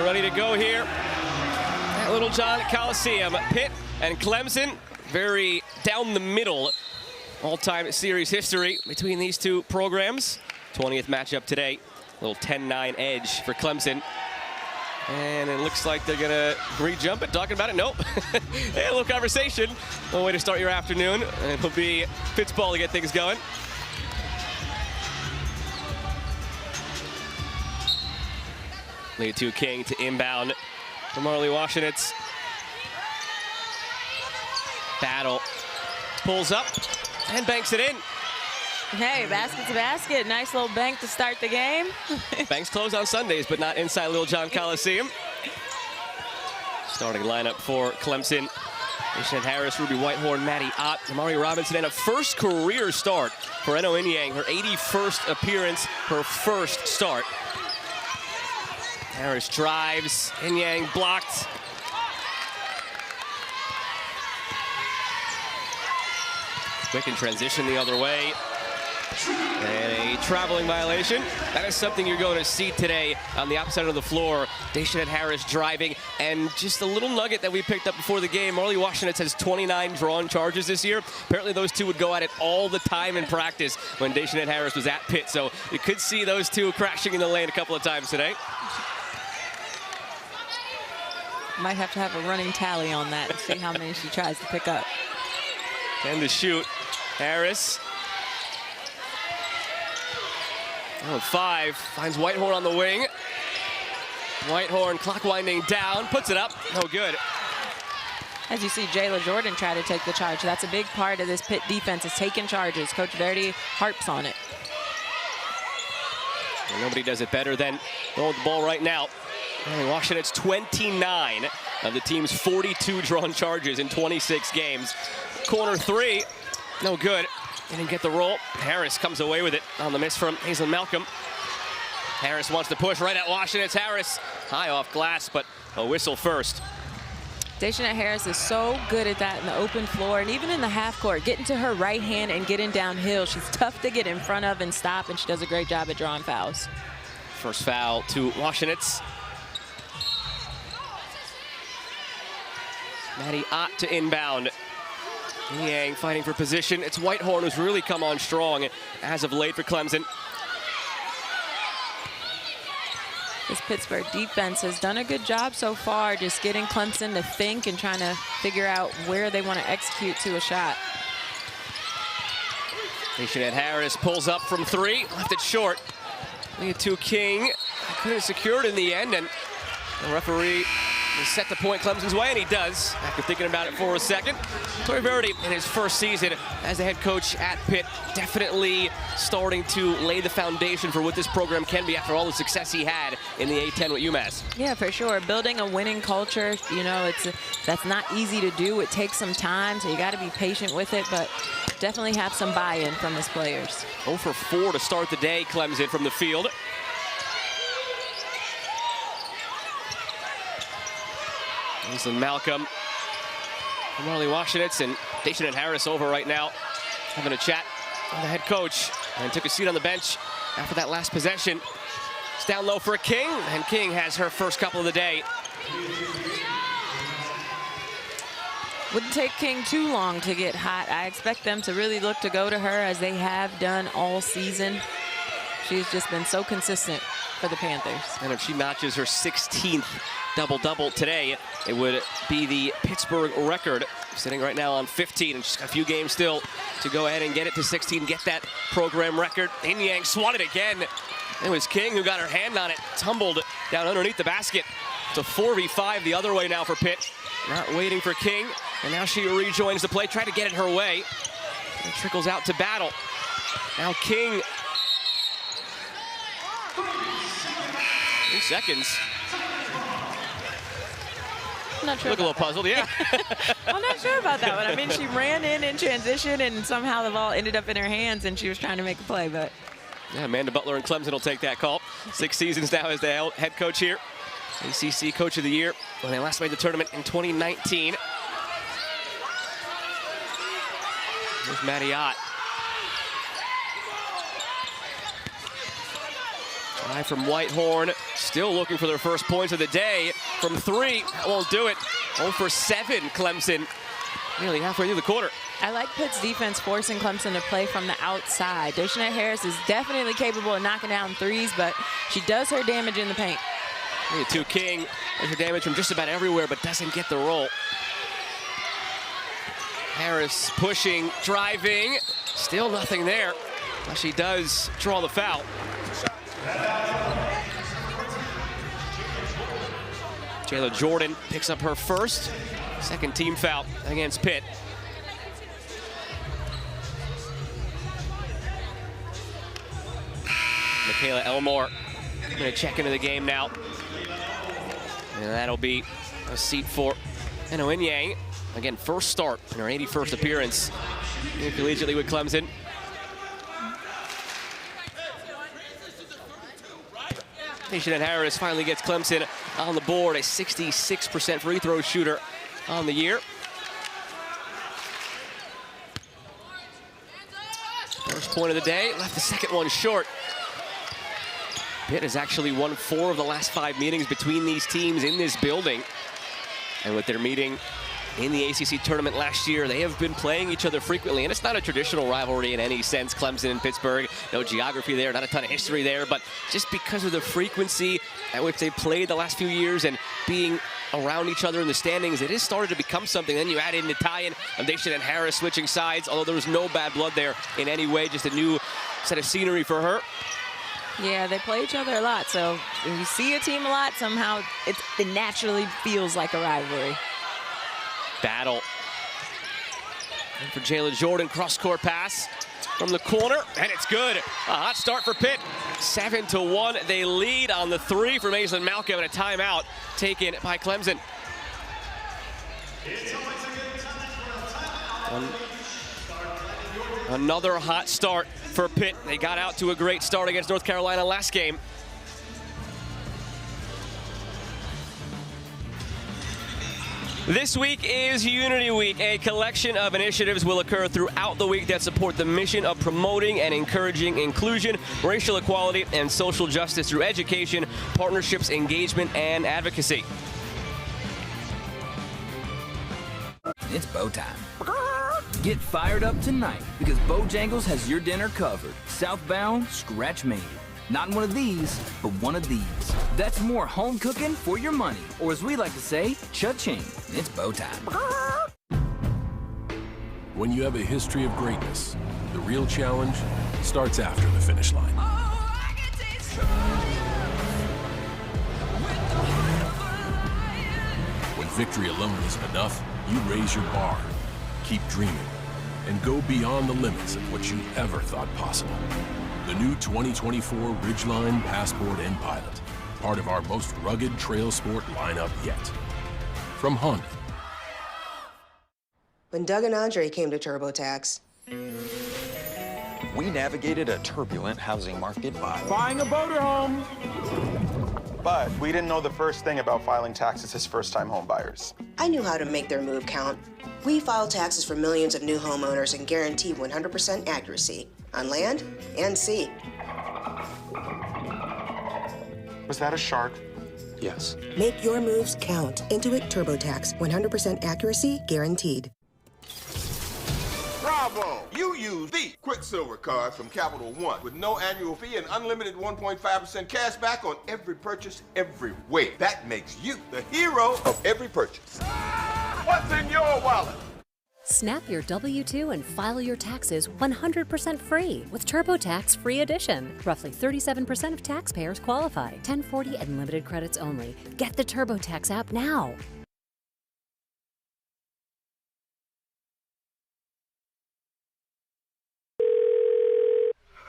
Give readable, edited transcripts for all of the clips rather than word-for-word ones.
We're ready to go here at Little John Coliseum. Pitt and Clemson, very down the middle all-time series history between these two programs. 20th matchup today. A little 10-9 edge for Clemson. And it looks like they're gonna re-jump it, talking about it. Nope. Hey, a little conversation. One way to start your afternoon. And it'll be Pitt's ball to get things going. Liatu King to inbound from Washington's. Battle. Pulls up and banks it in. Hey, basket's a basket. Nice little bank to start the game. Banks close on Sundays, but not inside Little John Coliseum. Starting lineup for Clemson. Dayshanette Harris, Ruby Whitehorn, Maddie Ott, Amari Robinson, and a first career start for Eno Inyang. Her 81st appearance, her first start. Harris drives, Inyang blocked. Quick in transition the other way. And a traveling violation. That is something you're going to see today on the opposite end of the floor. Dayshanette Harris driving, and just a little nugget that we picked up before the game. Washington has 29 drawn charges this year. Apparently those two would go at it all the time in practice when Dayshanette Harris was at Pitt. So you could see those two crashing in the lane a couple of times today. Might have to have a running tally on that and see how many she tries to pick up. 10 to shoot. Harris. 5 finds Whitehorn on the wing. Whitehorn clock winding down, puts it up, no good. As you see Jayla Jordan try to take the charge. That's a big part of this Pitt defense, is taking charges. Coach Verdi harps on it. Well, nobody does it better than throwing the ball right now. Washington's 29 of the team's 42 drawn charges in 26 games. Corner 3, no good. Didn't get the roll. Harris comes away with it on the miss from Hazel Malcolm. Harris wants to push right at Washington. It's Harris high off glass, but a whistle first. Dayshanette Harris is so good at that in the open floor, and even in the half court, getting to her right hand and getting downhill. She's tough to get in front of and stop, and she does a great job at drawing fouls. First foul to Washington's. Maddie Ott to inbound. Yang fighting for position. It's Whitehorn who's really come on strong as of late for Clemson. This Pittsburgh defense has done a good job so far, just getting Clemson to think and trying to figure out where they want to execute to a shot. Dayshanette Harris pulls up from 3, left it short. Liatu King couldn't secure it in the end, and the referee is set to point Clemson's way, and he does, after thinking about it for a second. Coach Verdi, in his first season as the head coach at Pitt, definitely starting to lay the foundation for what this program can be after all the success he had in the A-10 with UMass. Yeah, for sure. Building a winning culture, you know, that's not easy to do. It takes some time, so you got to be patient with it, but definitely have some buy-in from his players. 0 for 4 to start the day, Clemson from the field. Hazel Malcolm from Washington, and Dayshanette Harris over right now, having a chat with the head coach, and took a seat on the bench after that last possession. It's down low for King, and King has her first couple of the day. Wouldn't take King too long to get hot. I expect them to really look to go to her as they have done all season. She's just been so consistent for the Panthers. And if she notches her 16th double-double today, it would be the Pittsburgh record, sitting right now on 15, and she's got a few games still to go ahead and get it to 16, get that program record. Inyang swatted again. It was King who got her hand on it, tumbled down underneath the basket. It's a 4v5 the other way now for Pitt. Not waiting for King, and now she rejoins the play, tried to get it her way. It trickles out to Battle. Now King. 3 seconds. I'm not sure. Look a little puzzled, yeah. I'm not sure about that one. I mean, she ran in transition, and somehow the ball ended up in her hands, and she was trying to make a play, but. Yeah, Amanda Butler and Clemson will take that call. 6 seasons now as the head coach here. ACC Coach of the Year when they last made the tournament in 2019. There's Maddie Ott. Drive from Whitehorn, still looking for their first points of the day from 3. That won't do it. 0 for 7, Clemson, nearly halfway through the quarter. I like Pitt's defense forcing Clemson to play from the outside. Dayshanette Harris is definitely capable of knocking down threes, but she does her damage in the paint. Liatu King does her damage from just about everywhere, but doesn't get the roll. Harris pushing, driving, still nothing there. But she does draw the foul. Jayla Jordan picks up her first, second team foul against Pitt. Michaela Elmore going to check into the game now. And that'll be a seat for Eno Yang. Again, first start in her 81st appearance collegiately with Clemson. Dayshanette Harris finally gets Clemson on the board, a 66% free throw shooter on the year. First point of the day, left the second one short. Pitt has actually won 4 of the last 5 meetings between these teams in this building. And with their meeting in the ACC tournament last year, they have been playing each other frequently, and it's not a traditional rivalry in any sense. Clemson and Pittsburgh, no geography there, not a ton of history there, but just because of the frequency at which they played the last few years and being around each other in the standings, it has started to become something. Then you add in the tie-in of Dayshanette Harris switching sides, although there was no bad blood there in any way, just a new set of scenery for her. Yeah, they play each other a lot, so if you see a team a lot, somehow it naturally feels like a rivalry. Battle. And for Jayla Jordan, cross-court pass from the corner, and it's good. A hot start for Pitt. 7-1, they lead on the 3 from Aislinn Malcolm, and a timeout taken by Clemson. Another hot start for Pitt. They got out to a great start against North Carolina last game. This week is Unity Week. A collection of initiatives will occur throughout the week that support the mission of promoting and encouraging inclusion, racial equality, and social justice through education, partnerships, engagement, and advocacy. It's bow time. Get fired up tonight because Bojangles has your dinner covered. Southbound, scratch made. Not one of these, but one of these. That's more home cooking for your money. Or as we like to say, cha-ching. It's bow time. When you have a history of greatness, the real challenge starts after the finish line. When victory alone isn't enough, you raise your bar, keep dreaming, and go beyond the limits of what you ever thought possible. The new 2024 Ridgeline, Passport, and Pilot, part of our most rugged trail sport lineup yet. From Honda. When Doug and Andre came to TurboTax, we navigated a turbulent housing market by buying a motorhome. But we didn't know the first thing about filing taxes as first-time home buyers. I knew how to make their move count. We file taxes for millions of new homeowners and guarantee 100% accuracy on land and sea. Was that a shark? yes. Make your moves count. Intuit TurboTax, 100% accuracy guaranteed. Bravo! You use the Quicksilver card from Capital One with no annual fee and unlimited 1.5% cash back on every purchase, every way. That makes you the hero of every purchase. What's in your wallet? Snap your W-2 and file your taxes 100% free with TurboTax Free Edition. Roughly 37% of taxpayers qualify. 1040 and limited credits only. Get the TurboTax app now.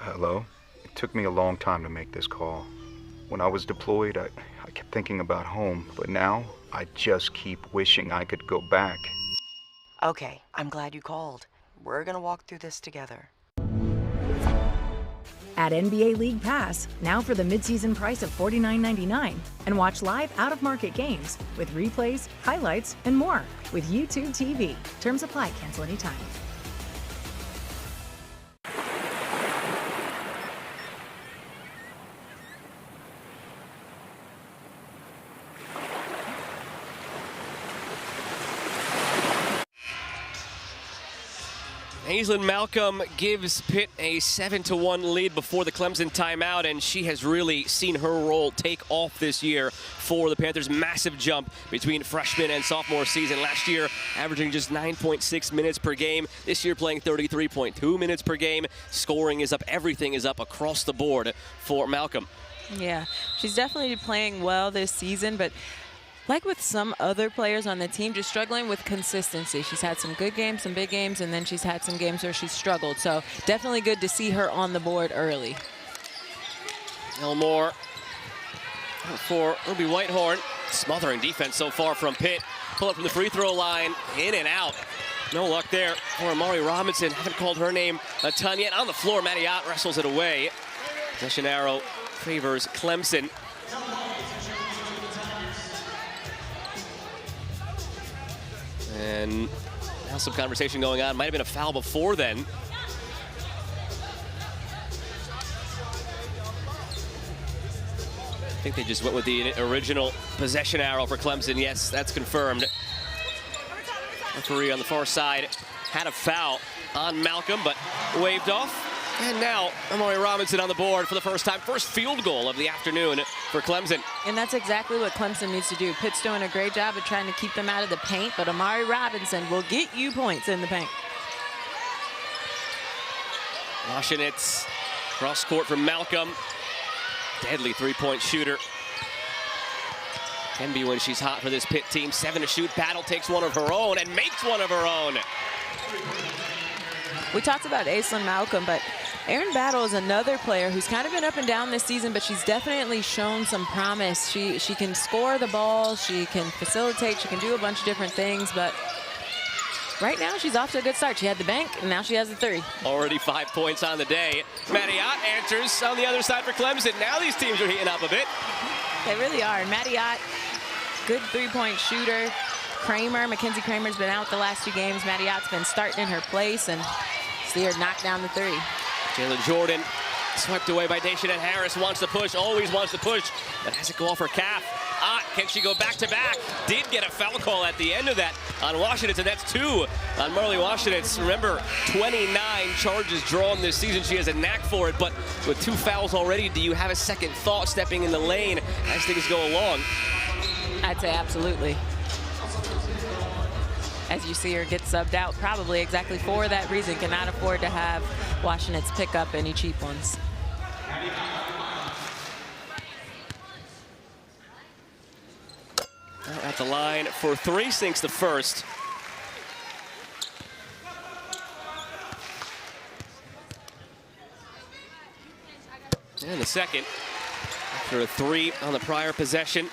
Hello? It took me a long time to make this call. When I was deployed, I kept thinking about home, but now I just keep wishing I could go back. Okay, I'm glad you called. We're gonna walk through this together. Add NBA League Pass, now for the midseason price of $49.99, and watch live out-of-market games with replays, highlights, and more with YouTube TV. Terms apply. Cancel anytime. Aislinn Malcolm gives Pitt a 7-1 lead before the Clemson timeout, and she has really seen her role take off this year for the Panthers. Massive jump between freshman and sophomore season. Last year, averaging just 9.6 minutes per game. This year, playing 33.2 minutes per game. Scoring is up. Everything is up across the board for Malcolm. Yeah, she's definitely playing well this season, but like with some other players on the team, just struggling with consistency. She's had some good games, some big games, and then she's had some games where she's struggled. So definitely good to see her on the board early. Elmore for Ruby Whitehorn. Smothering defense so far from Pitt. Pull up from the free throw line, in and out. No luck there for Amari Robinson. Haven't called her name a ton yet. On the floor, Mattiot wrestles it away. Possession arrow favors Clemson. And now some conversation going on. Might have been a foul before then. I think they just went with the original possession arrow for Clemson. Yes, that's confirmed. Referee on the far side had a foul on Malcolm, but waved off. And now Amari Robinson on the board for the first time. First field goal of the afternoon for Clemson. And that's exactly what Clemson needs to do. Pitt's doing a great job of trying to keep them out of the paint, but Amari Robinson will get you points in the paint. Washenitz cross court from Malcolm. Deadly three-point shooter. Can be when she's hot for this Pitt team. 7 to shoot. Battle takes one of her own and makes one of her own. We talked about Aislinn Malcolm, but Erin Battle is another player who's kind of been up and down this season, but she's definitely shown some promise. She can score the ball, she can facilitate, she can do a bunch of different things, but right now she's off to a good start. She had the bank, and now she has the three. Already 5 points on the day. Mattiot answers on the other side for Clemson. Now these teams are heating up a bit. They really are. Mattiot, good three-point shooter. Mackenzie Kramer's been out the last 2 games. Mattiot's been starting in her place, and see her knock down the three. Jalen Jordan swept away by Dayshanette Harris. Wants to push, always wants to push, but has it go off her calf. Can she go back-to-back? Did get a foul call at the end of that on Washenitz, and that's 2 on Marley Washenitz. Remember, 29 charges drawn this season. She has a knack for it, but with 2 fouls already, do you have a second thought stepping in the lane as things go along? I'd say absolutely. As you see her get subbed out, probably exactly for that reason. Cannot afford to have Washenitz pick up any cheap ones. At the line for 3, sinks the first. And the second, after a 3 on the prior possession.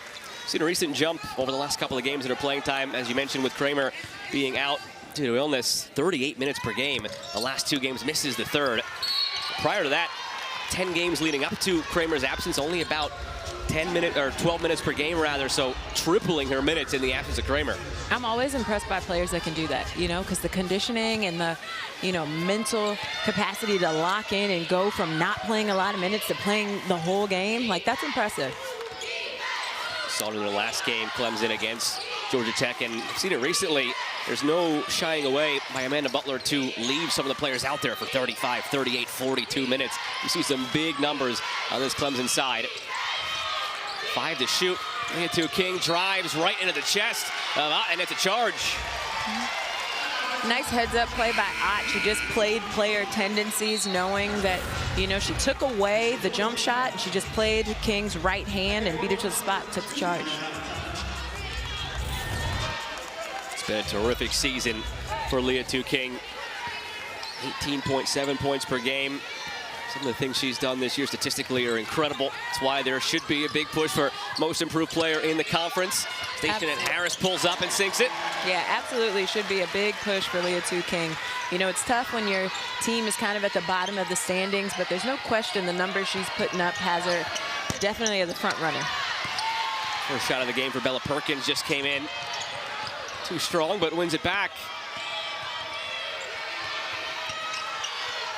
Seen a recent jump over the last couple of games in her playing time, as you mentioned, with Kramer being out due to illness. 38 minutes per game. The last 2 games, misses the third. Prior to that, 10 games leading up to Kramer's absence, only about 10 minutes or 12 minutes per game rather, so tripling her minutes in the absence of Kramer. I'm always impressed by players that can do that, because the conditioning and the, mental capacity to lock in and go from not playing a lot of minutes to playing the whole game, like, that's impressive. Saw it in the last game, Clemson against Georgia Tech, and I've seen it recently. There's no shying away by Amanda Butler to leave some of the players out there for 35, 38, 42 minutes. You see some big numbers on this Clemson side. 5 to shoot. Liatu King drives right into the chest, and it's a charge. Nice heads-up play by Ott. She just played player tendencies, knowing that, she took away the jump shot. She just played King's right hand and beat her to the spot, took the charge. It's been a terrific season for Liatu King. 18.7 points per game. Some of the things she's done this year statistically are incredible. That's why there should be a big push for most improved player in the conference. Dayshanette Harris pulls up and sinks it. Yeah, absolutely should be a big push for Liatu King. It's tough when your team is kind of at the bottom of the standings, but there's no question the numbers she's putting up has her definitely as a front runner. First shot of the game for Bella Perkins just came in. Too strong, but wins it back.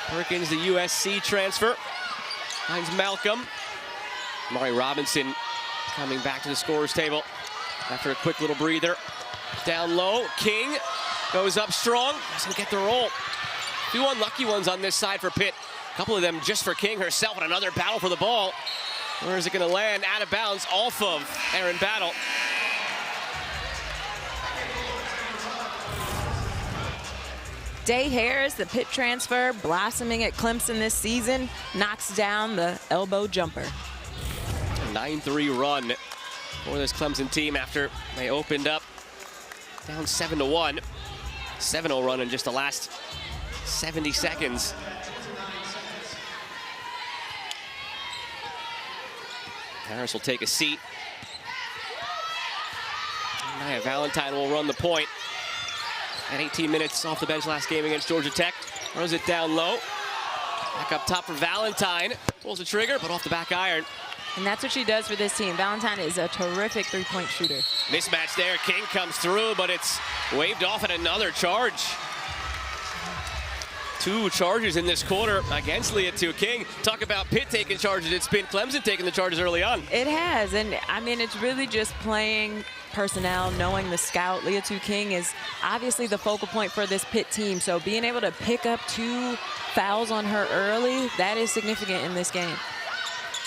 Perkins, the USC transfer, finds Malcolm. Amari Robinson coming back to the scorer's table after a quick little breather. Down low, King goes up strong, doesn't get the roll. few unlucky ones on this side for Pitt. A couple of them just for King herself, and another battle for the ball. Where is it going to land? Out of bounds off of Aaron Battle. Day Harris, the Pitt transfer, blossoming at Clemson this season, knocks down the elbow jumper. A 9-3 run for this Clemson team after they opened up down 7-1. 7-0 run in just the last 70 seconds. Harris will take a seat. Nia Valentine will run the point. At 18 minutes off the bench last game against Georgia Tech. Throws it down low. Back up top for Valentine. Pulls the trigger, but off the back iron. And that's what she does for this team. Valentine is a terrific three-point shooter. Mismatch there. King comes through, but it's waved off at another charge. 2 charges in this quarter against Liatu King. Talk about Pitt taking charges. It's been Clemson taking the charges early on. It has, and I mean, it's really just playing personnel, knowing the scout. Liatu King is obviously the focal point for this Pitt team, so being able to pick up 2 fouls on her early, that is significant in this game.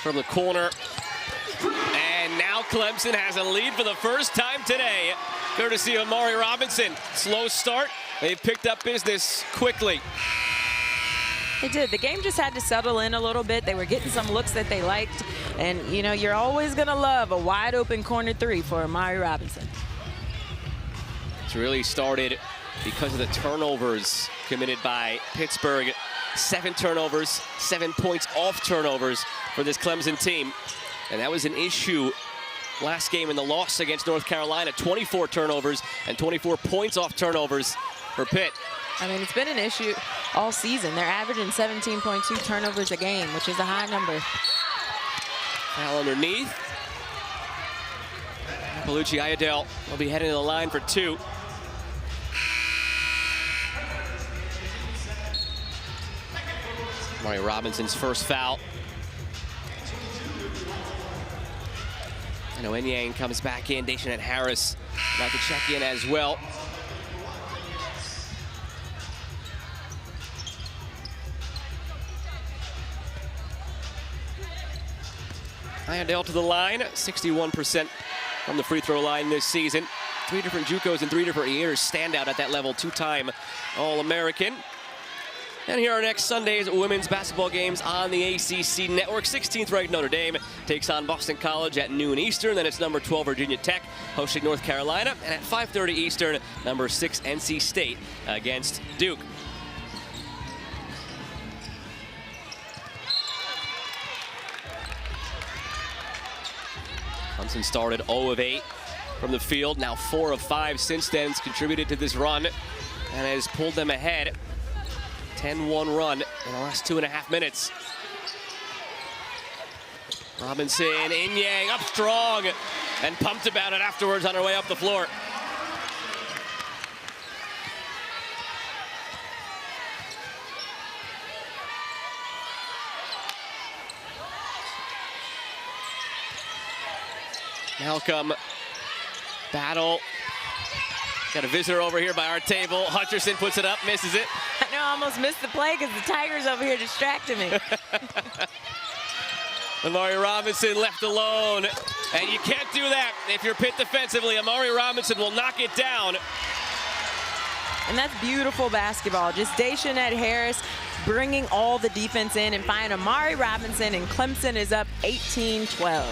From the corner, and now Clemson has a lead for the first time today, courtesy of Amari Robinson. Slow start. They've picked up business quickly. They did. The game just had to settle in a little bit. They were getting some looks that they liked. And, you know, you're always going to love a wide open corner 3 for Amari Robinson. It's really started because of the turnovers committed by Pittsburgh. 7 turnovers, 7 points off turnovers for this Clemson team. And that was an issue last game in the loss against North Carolina. 24 turnovers and 24 points off turnovers for Pitt. I mean, it's been an issue all season. They're averaging 17.2 turnovers a game, which is a high number. Foul underneath. Belucci Ayadel will be heading to the line for 2. Amari Robinson's first foul. And Oenyang comes back in. Dayshanette Harris about to check in as well. Ayadel to the line, 61% from the free throw line this season. 3 different JUCOs in 3 different years. Standout at that level, 2-time All-American. And here are next Sunday's women's basketball games on the ACC network. 16th ranked Notre Dame takes on Boston College at noon Eastern. Then it's number 12 Virginia Tech hosting North Carolina. And at 5:30 Eastern, number 6 NC State against Duke. Clemson started 0 of 8 from the field. Now 4 of 5 since then. It's contributed to this run and has pulled them ahead. 10-1 run in the last 2.5 minutes. Robinson, Inyang up strong and pumped about it afterwards on her way up the floor. Malcolm, battle. Got a visitor over here by our table. Hutcherson puts it up, misses it. I know I almost missed the play because the Tigers over here distracted me. Amari Robinson left alone. And you can't do that if you're Pitt defensively. Amari Robinson will knock it down. And that's beautiful basketball. Just Dayshanette Harris bringing all the defense in and finding Amari Robinson, and Clemson is up 18-12.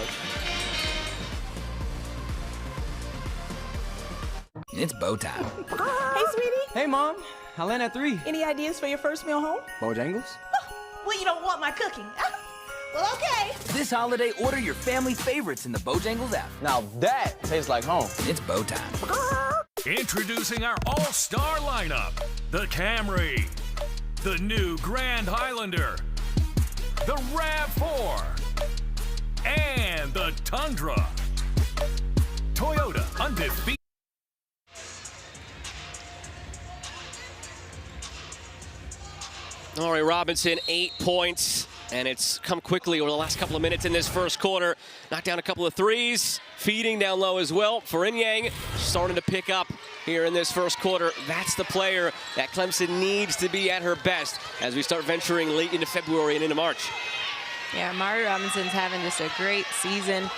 It's bow time. Hey, sweetie. Hey, Mom. I land at 3. Any ideas for your first meal home? Bojangles? Well, you don't want my cooking. Well, okay. This holiday, order your family favorites in the Bojangles app. Now that tastes like home. It's bow time. Introducing our all-star lineup. The Camry, the new Grand Highlander, the RAV4, and the Tundra. Toyota, undefeated. Amari Robinson, 8 points, and it's come quickly over the last couple of minutes in this first quarter. Knocked down a couple of threes, feeding down low as well for Inyang. starting to pick up here in this first quarter. That's the player that Clemson needs to be at her best as we start venturing late into February and into March. Yeah, Mari Robinson's having just a great season.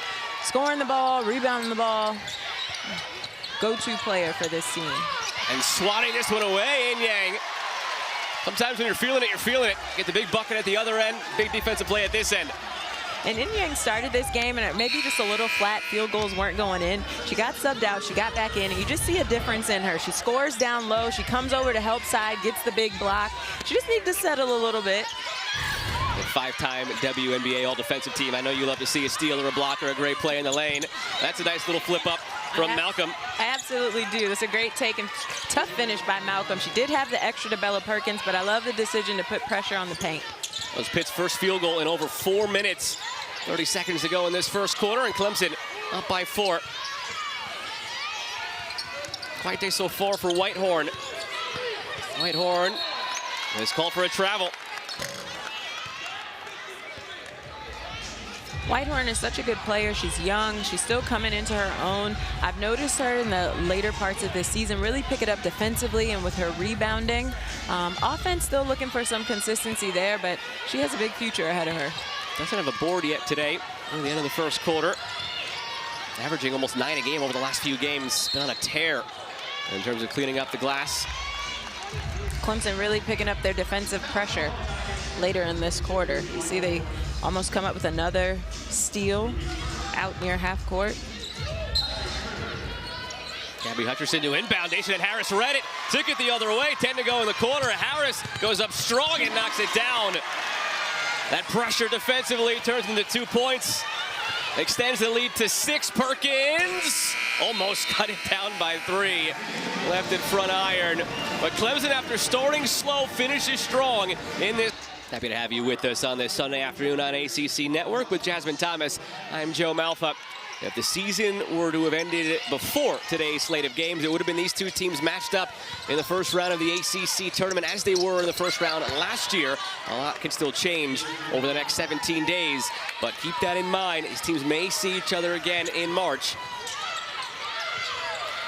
Scoring the ball, rebounding the ball. Go-to player for this team. And swatting this one away, In Yang. Sometimes when you're feeling it, you're feeling it. Get the big bucket at the other end, big defensive play at this end. And In Yang started this game, and maybe just a little flat. Field goals weren't going in. She got subbed out. She got back in, and you just see a difference in her. She scores down low. She comes over to help side, gets the big block. She just needs to settle a little bit. The five-time WNBA All-Defensive Team. I know you love to see a steal or a block or a great play in the lane. That's a nice little flip-up from Malcolm. I absolutely do. That's a great take and tough finish by Malcolm. She did have the extra to Bella Perkins, but I love the decision to put pressure on the paint. That was Pitt's first field goal in over 4 minutes. 30 seconds to go in this first quarter, and Clemson up by 4. Quite day so far for Whitehorn. Whitehorn is called for a travel. Whitehorn is such a good player. She's young. She's still coming into her own. I've noticed her in the later parts of this season really pick it up defensively and with her rebounding. Offense still looking for some consistency there, but she has a big future ahead of her. Doesn't have a board yet today at the end of the first quarter. Averaging almost 9 a game over the last few games. Been on a tear in terms of cleaning up the glass. Clemson really picking up their defensive pressure later in this quarter. You see they almost come up with another steal out near half court. Gabby Hutcherson to inbound. Dayshanette Harris read it. Took it the other way. 10 to go in the quarter. Harris goes up strong and knocks it down. That pressure defensively turns into 2 points. Extends the lead to 6. Perkins almost cut it down by 3. Left in front iron. But Clemson, after starting slow, finishes strong in this. Happy to have you with us on this Sunday afternoon on ACC Network with Jasmine Thomas. I'm Joe Malfa. If the season were to have ended before today's slate of games, it would have been these two teams matched up in the first round of the ACC tournament as they were in the first round last year. A lot can still change over the next 17 days, but keep that in mind. These teams may see each other again in March.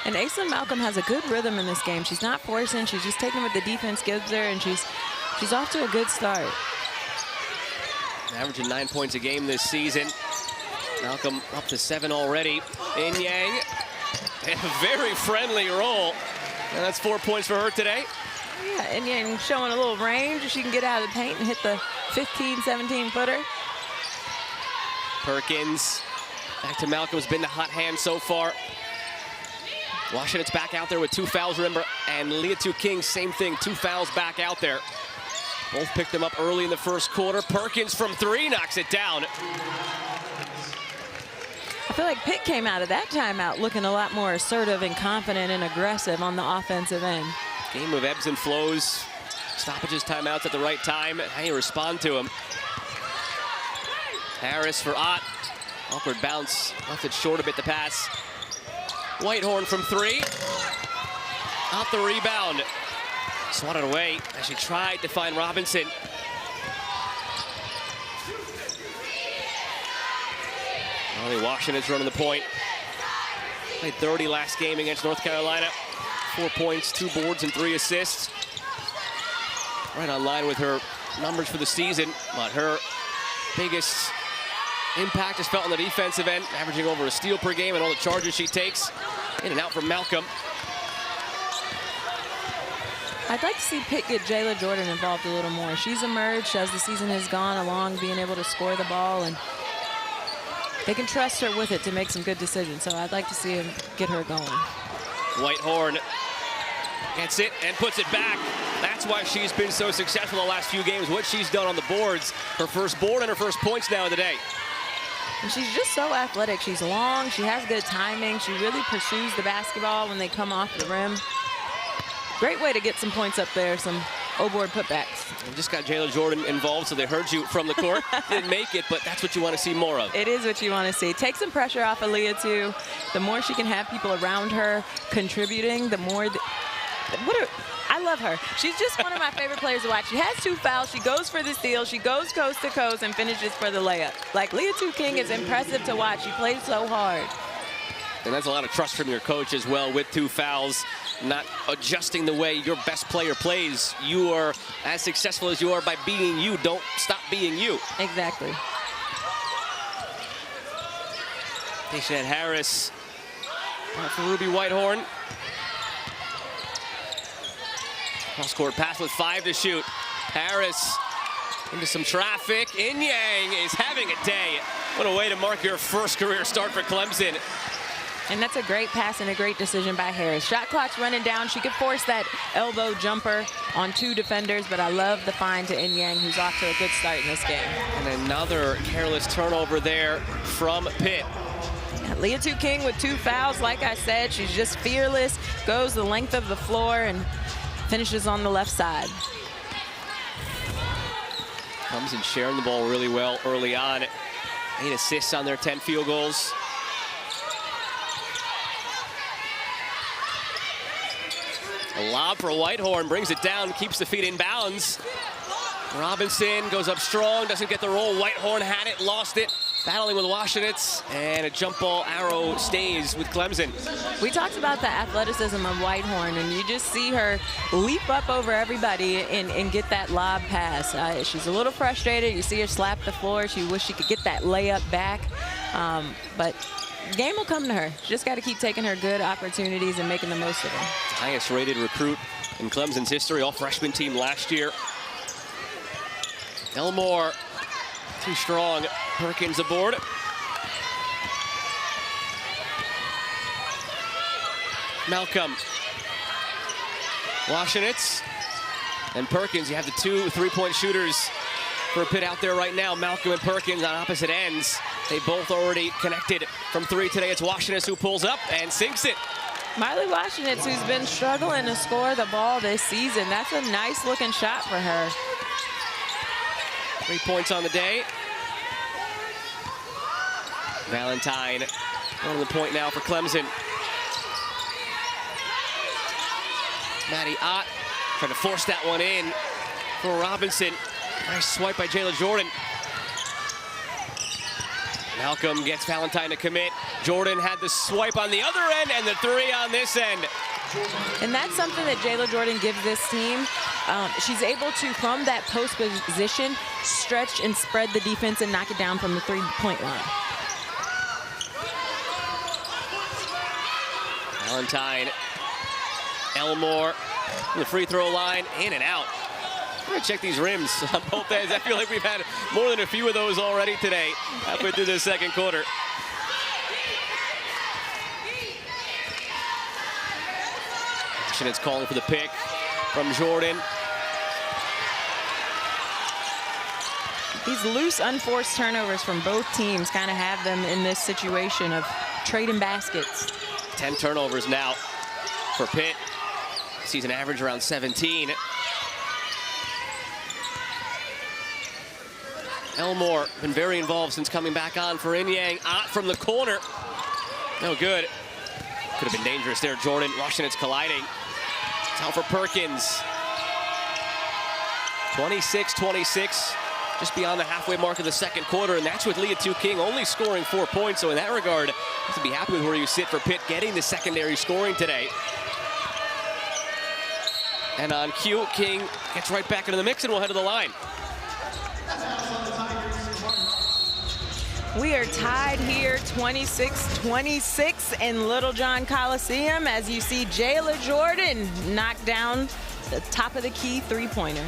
And Asa Malcolm has a good rhythm in this game. She's not forcing, she's just taking what the defense gives her, and she's off to a good start. Averaging 9 points a game this season. Malcolm up to 7 already. In Yang, a very friendly roll. And that's 4 points for her today. Yeah, and Yang showing a little range. She can get out of the paint and hit the 15, 17-footer. Perkins back to Malcolm's been the hot hand so far. Washington's back out there with 2 fouls, remember, and Liatu King, same thing, 2 fouls back out there. Both picked them up early in the first quarter. Perkins from 3 knocks it down. I feel like Pitt came out of that timeout looking a lot more assertive and confident and aggressive on the offensive end. Game of ebbs and flows. Stoppages, timeouts at the right time. How you respond to them. Harris for Ott. Awkward bounce. Left it short a bit, the pass. Whitehorn from 3. Ott the rebound. Swatted away as she tried to find Robinson. Only Washington's running the point. Played 30 last game against North Carolina. 4 points, 2 boards, and 3 assists. Right on line with her numbers for the season, but her biggest impact is felt on the defensive end, averaging over a steal per game and all the charges she takes. In and out from Malcolm. I'd like to see Pitt get Jayla Jordan involved a little more. She's emerged as the season has gone along, being able to score the ball, and they can trust her with it to make some good decisions. So I'd like to see him get her going. Whitehorn gets it and puts it back. That's why she's been so successful the last few games. What she's done on the boards, her first board and her first points now of the day. And she's just so athletic. She's long, she has good timing. She really pursues the basketball when they come off the rim. Great way to get some points up there, some O-board putbacks. We just got Jayla Jordan involved, so they heard you from the court. Didn't make it, but that's what you want to see more of. It is what you want to see. Take some pressure off of Liatu. The more she can have people around her contributing, the more... I love her. She's just one of my favorite players to watch. She has 2 fouls. She goes for the steal. She goes coast to coast and finishes for the layup. Like, Liatu King is impressive to watch. She plays so hard. And that's a lot of trust from your coach as well with 2 fouls. Not adjusting the way your best player plays. You are as successful as you are by being you. Don't stop being you. Exactly. Dayshanette Harris for Ruby Whitehorn. Cross-court pass with 5 to shoot. Harris into some traffic. Inyang is having a day. What a way to mark your first career start for Clemson. And that's a great pass and a great decision by Harris. Shot clock's running down. She could force that elbow jumper on 2 defenders, but I love the find to Inyang, who's off to a good start in this game. And another careless turnover there from Pitt. Liatu King with 2 fouls. Like I said, she's just fearless, goes the length of the floor, and finishes on the left side. Clemson sharing the ball really well early on. 8 assists on their 10 field goals. A lob for Whitehorn, brings it down, keeps the feet in bounds. Robinson goes up strong, doesn't get the roll. Whitehorn had it, lost it, battling with Washinitz, and a jump ball arrow stays with Clemson. We talked about the athleticism of Whitehorn, and you just see her leap up over everybody and get that lob pass. She's a little frustrated. You see her slap the floor. She wished she could get that layup back, but the game will come to her. She just got to keep taking her good opportunities and making the most of them. Highest rated recruit in Clemson's history, all freshman team last year. Elmore, too strong. Perkins aboard. Malcolm. Washinitz and Perkins. You have the 2 3-point shooters for Pitt out there right now. Malcolm and Perkins on opposite ends. They both already connected from 3 today. It's Washinitz who pulls up and sinks it. Miley Washinitz, who's been struggling to score the ball this season. That's a nice looking shot for her. 3 points on the day. Valentine on the point now for Clemson. Maddie Ott trying to force that one in for Robinson. Nice swipe by Jayla Jordan. Malcolm gets Valentine to commit. Jordan had the swipe on the other end and the 3 on this end. And that's something that Jayla Jordan gives this team. She's able to, from that post position, stretch and spread the defense and knock it down from the 3-point line. Valentine, Elmore, the free throw line, in and out. We're gonna check these rims on both ends. I feel like we've had more than a few of those already today, halfway through the second quarter. It's calling for the pick from Jordan. These loose, unforced turnovers from both teams kind of have them in this situation of trading baskets. 10 turnovers now for Pitt. Season average around 17. Elmore been very involved since coming back on for Inyang. Ott from the corner. No good. Could have been dangerous there. Jordan, Washinitz colliding. Out for Perkins. 26-26, just beyond the halfway mark of the second quarter, and that's with Liatu King only scoring 4 points. So in that regard, you have to be happy with where you sit for Pitt getting the secondary scoring today. And on cue, King gets right back into the mix and will head to the line. We are tied here 26-26 in Littlejohn Coliseum as you see Jayla Jordan knock down the top of the key 3-pointer.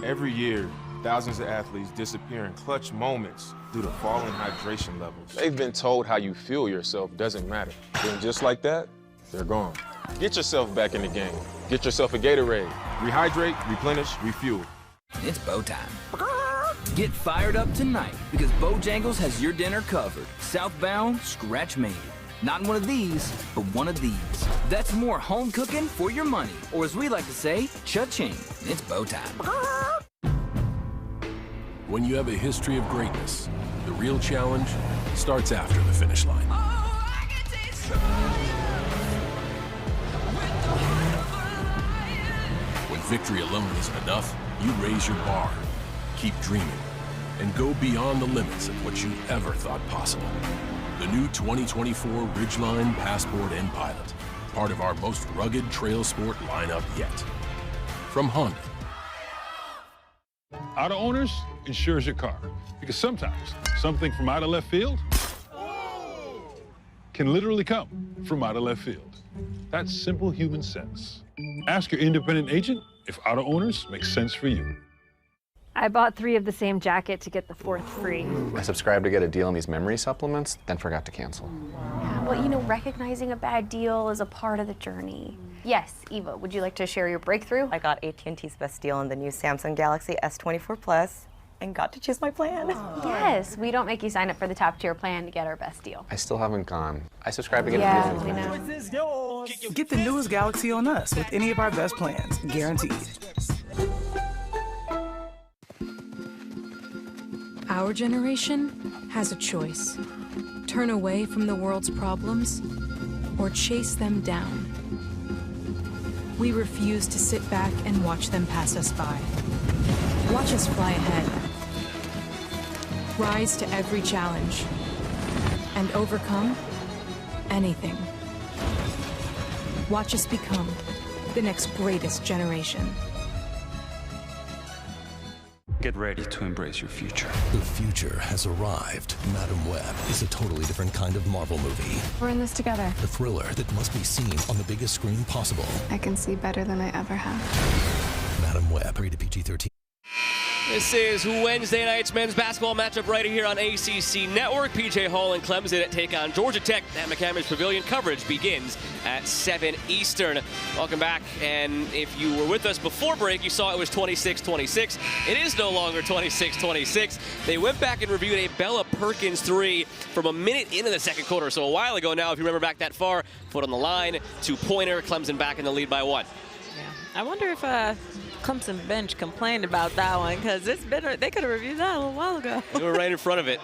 Every year, thousands of athletes disappear in clutch moments due to falling hydration levels. They've been told how you feel yourself doesn't matter. Then just like that, they're gone. Get yourself back in the game. Get yourself a Gatorade. Rehydrate, replenish, refuel. It's bow time. Get fired up tonight because Bojangles has your dinner covered. Southbound, scratch made. Not one of these, but one of these. That's more home cooking for your money. Or as we like to say, cha-ching. It's bow time. When you have a history of greatness, the real challenge starts after the finish line. When victory alone isn't enough, you raise your bar, keep dreaming, and go beyond the limits of what you ever thought possible. The new 2024 Ridgeline Passport and Pilot, part of our most rugged trail sport lineup yet. From Honda. Auto Owners insures your car, because sometimes something from out of left field can literally come from out of left field. That's simple human sense. Ask your independent agent if Auto Owners makes sense for you. I bought 3 of the same jacket to get the 4th free. I subscribed to get a deal on these memory supplements, then forgot to cancel. Yeah, well, you know, recognizing a bad deal is a part of the journey. Yes, Eva, would you like to share your breakthrough? I got AT&T's best deal on the new Samsung Galaxy S24 Plus and got to choose my plan. Yes, we don't make you sign up for the top tier plan to get our best deal. I still haven't gone. I subscribed to get Yeah, a deal. we know. Get the newest Galaxy on us with any of our best plans, guaranteed. Our generation has a choice. Turn away from the world's problems or chase them down. We refuse to sit back and watch them pass us by. Watch us fly ahead. Rise to every challenge and overcome anything. Watch us become the next greatest generation. Get ready to embrace your future. The future has arrived. Madam Web is a totally different kind of Marvel movie. We're in this together. A thriller that must be seen on the biggest screen possible. I can see better than I ever have. Madam Web, rated PG-13. This is Wednesday night's men's basketball matchup right here on ACC Network. PJ Hall and Clemson take on Georgia Tech at McCammons Pavilion. Coverage begins at 7 Eastern. Welcome back, and if you were with us before break, you saw it was 26-26. It is no longer 26-26. They went back and reviewed a Bella Perkins 3 from a minute into the second quarter, so a while ago now, if you remember back that far. Foot on the line, 2-pointer, Clemson back in the lead by 1. Yeah. I wonder if Clemson bench complained about that one, because they could have reviewed that a little while ago. They were right in front of it.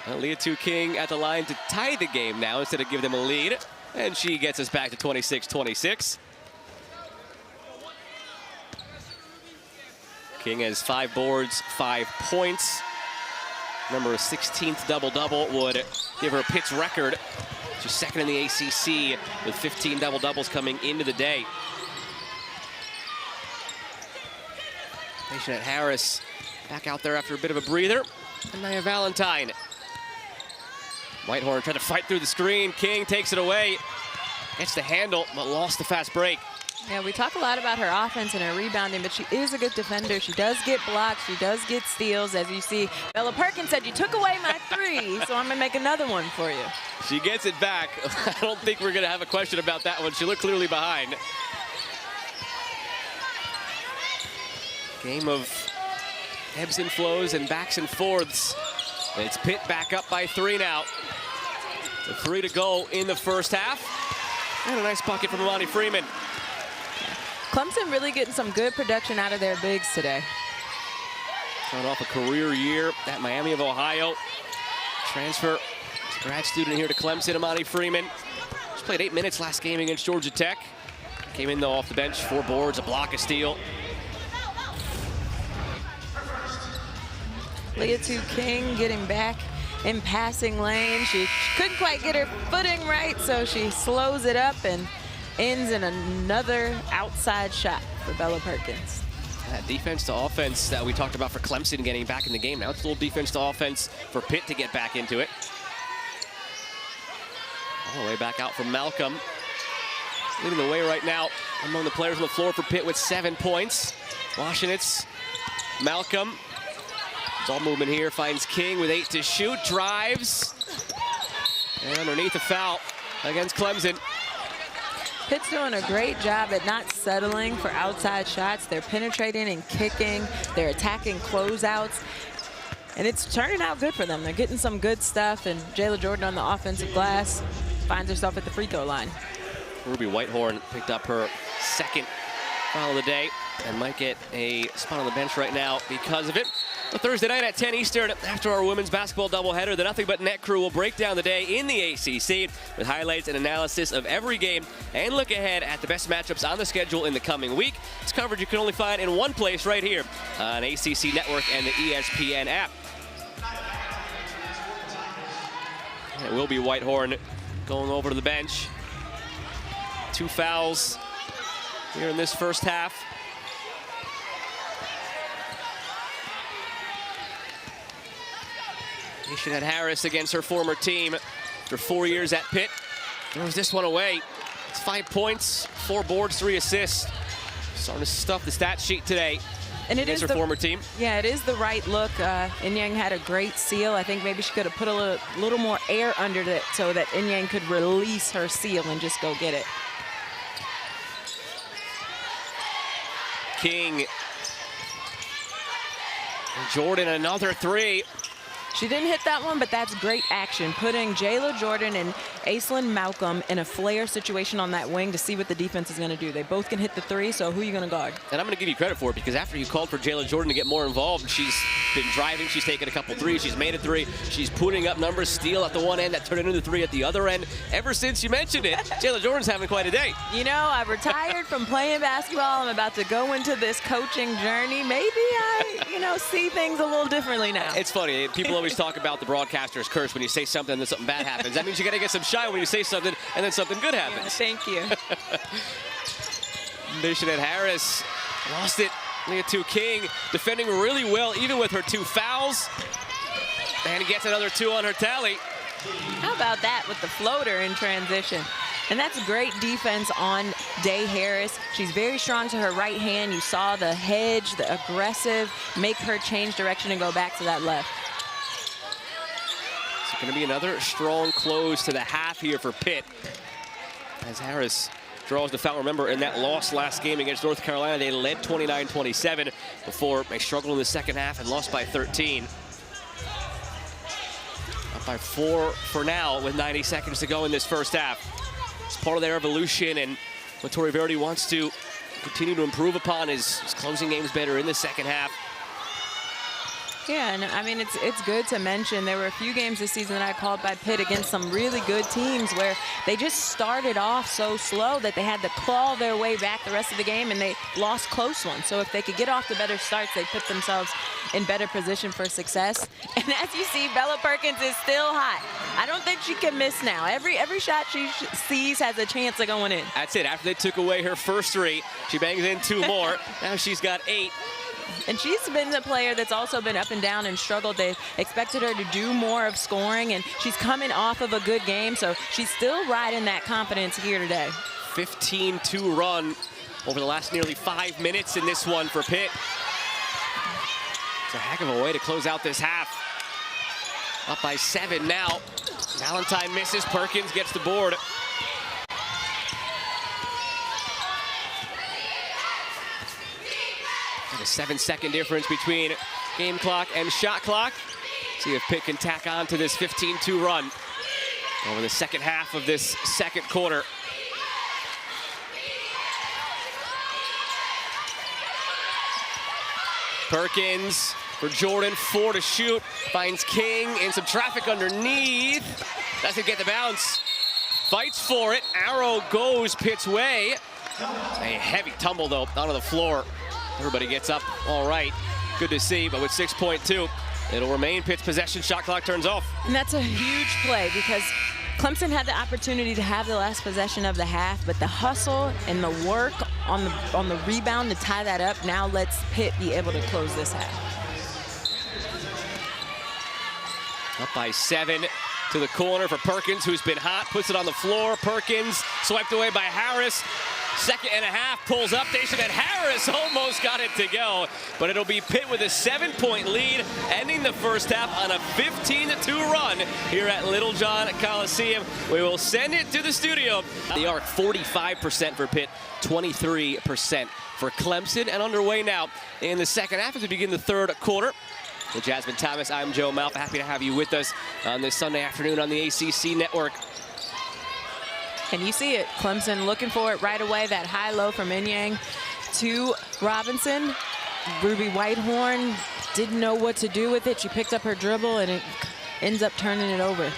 Liatu King at the line to tie the game now instead of give them a lead. And she gets us back to 26-26. King has 5 boards, 5 points. Remember, a 16th double-double would give her Pitt's record. She's second in the ACC with 15 double-doubles coming into the day. Dayshanette Harris back out there after a bit of a breather. And Nia Valentine. Whitehorn trying to fight through the screen. King takes it away. Gets the handle, but lost the fast break. Yeah, we talk a lot about her offense and her rebounding, but she is a good defender. She does get blocks. She does get steals. As you see, Bella Perkins said, "You took away my 3, so I'm going to make another one for you." She gets it back. I don't think we're going to have a question about that one. She looked clearly behind. Game of ebbs and flows and backs and forths. It's Pitt back up by 3 now. The 3 to go in the first half. And a nice bucket from Imani Freeman. Clemson really getting some good production out of their bigs today. Starting off a career year at Miami of Ohio. Transfer, grad student here to Clemson, Imani Freeman. Just played 8 minutes last game against Georgia Tech. Came in though off the bench, 4 boards, a block, a steal. Liatu King getting back in passing lane. She couldn't quite get her footing right, so she slows it up and ends in another outside shot for Bella Perkins. That defense to offense that we talked about for Clemson getting back in the game. Now it's a little defense to offense for Pitt to get back into it. All the way back out from Malcolm. Leading the way right now among the players on the floor for Pitt with 7 points. Washinitz, Malcolm. Ball movement here, finds King with 8 to shoot, drives. And underneath the foul against Clemson. Pitt's doing a great job at not settling for outside shots. They're penetrating and kicking. They're attacking closeouts. And it's turning out good for them. They're getting some good stuff. And Jayla Jordan on the offensive glass finds herself at the free throw line. Ruby Whitehorn picked up her 2nd foul of the day and might get a spot on the bench right now because of it. Thursday night at 10 Eastern, after our women's basketball doubleheader, the Nothing But Net crew will break down the day in the ACC with highlights and analysis of every game and look ahead at the best matchups on the schedule in the coming week. It's coverage you can only find in one place right here on ACC Network and the ESPN app. And it will be Whitehorn going over to the bench. 2 fouls here in this first half. Dayshanette Harris against her former team after 4 years at Pitt. Throws this one away. It's 5 points, 4 boards, 3 assists. Starting to stuff the stat sheet today. And it is her former team. Yeah, it is the right look. Inyang had a great seal. I think maybe she could have put a little more air under it so that Inyang could release her seal and just go get it. King. And Jordan, another 3. She didn't hit that one, but that's great action. Putting Jayla Jordan and Aislinn Malcolm in a flare situation on that wing to see what the defense is going to do. They both can hit the 3, so who are you going to guard? And I'm going to give you credit for it, because after you called for Jayla Jordan to get more involved, she's been driving, she's taken a couple 3s, she's made a 3, she's putting up numbers, steal at the one end, that turned into 3 at the other end. Ever since you mentioned it, Jayla Jordan's having quite a day. You know, I retired from playing basketball. I'm about to go into this coaching journey. Maybe I, see things a little differently now. It's funny. People always talk about the broadcaster's curse. When you say something and then something bad happens. That means you got to get some shine when you say something and then something good happens. Yeah, thank you. Dayshanette Harris lost it. Liatu King defending really well, even with her 2 fouls. And he gets another 2 on her tally. How about that with the floater in transition? And that's great defense on Day Harris. She's very strong to her right hand. You saw the hedge, the aggressive, make her change direction and go back to that left. It's going to be another strong close to the half here for Pitt, as Harris draws the foul. Remember, in that loss last game against North Carolina, they led 29-27 before they struggled in the second half and lost by 13. Up by 4 for now with 90 seconds to go in this first half. It's part of their evolution, and what Tori Verdi wants to continue to improve upon is closing games better in the second half. Yeah, and I mean, it's good to mention there were a few games this season that I called by Pitt against some really good teams where they just started off so slow that they had to claw their way back the rest of the game, and they lost close ones. So if they could get off to better starts, they put themselves in better position for success. And as you see, Bella Perkins is still hot. I don't think she can miss now. Every shot she sees has a chance of going in. That's it. After they took away her first 3, she bangs in 2 more. Now she's got 8. And she's been the player that's also been up and down and struggled. They expected her to do more of scoring, and she's coming off of a good game, so she's still riding that confidence here today. 15-2 run over the last nearly 5 minutes in this one for Pitt. It's a heck of a way to close out this half. Up by 7 now. Valentine misses. Perkins gets the board. A 7-second difference between game clock and shot clock. See if Pitt can tack on to this 15-2 run over the second half of this second quarter. Perkins for Jordan, 4 to shoot. Finds King in some traffic underneath. Doesn't get the bounce. Fights for it. Arrow goes Pitt's way. A heavy tumble, though, onto the floor. Everybody gets up all right. Good to see, but with 6.2, it'll remain Pitt's possession. Shot clock turns off. And that's a huge play because Clemson had the opportunity to have the last possession of the half, but the hustle and the work on the rebound to tie that up now lets Pitt be able to close this half. Up by 7 to the corner for Perkins, who's been hot. Puts it on the floor. Perkins swiped away by Harris. Second and a half, pulls up. Dayshanette Harris almost got it to go, but it'll be Pitt with a 7-point lead, ending the first half on a 15-2 run here at Littlejohn Coliseum. We will send it to the studio. The arc, 45% for Pitt, 23% for Clemson, and underway now in the second half as we begin the third quarter. With Jasmine Thomas, I'm Joe Malfa. Happy to have you with us on this Sunday afternoon on the ACC Network. And you see it, Clemson looking for it right away, that high-low from Inyang to Robinson. Ruby Whitehorn didn't know what to do with it. She picked up her dribble, and it ends up turning it over.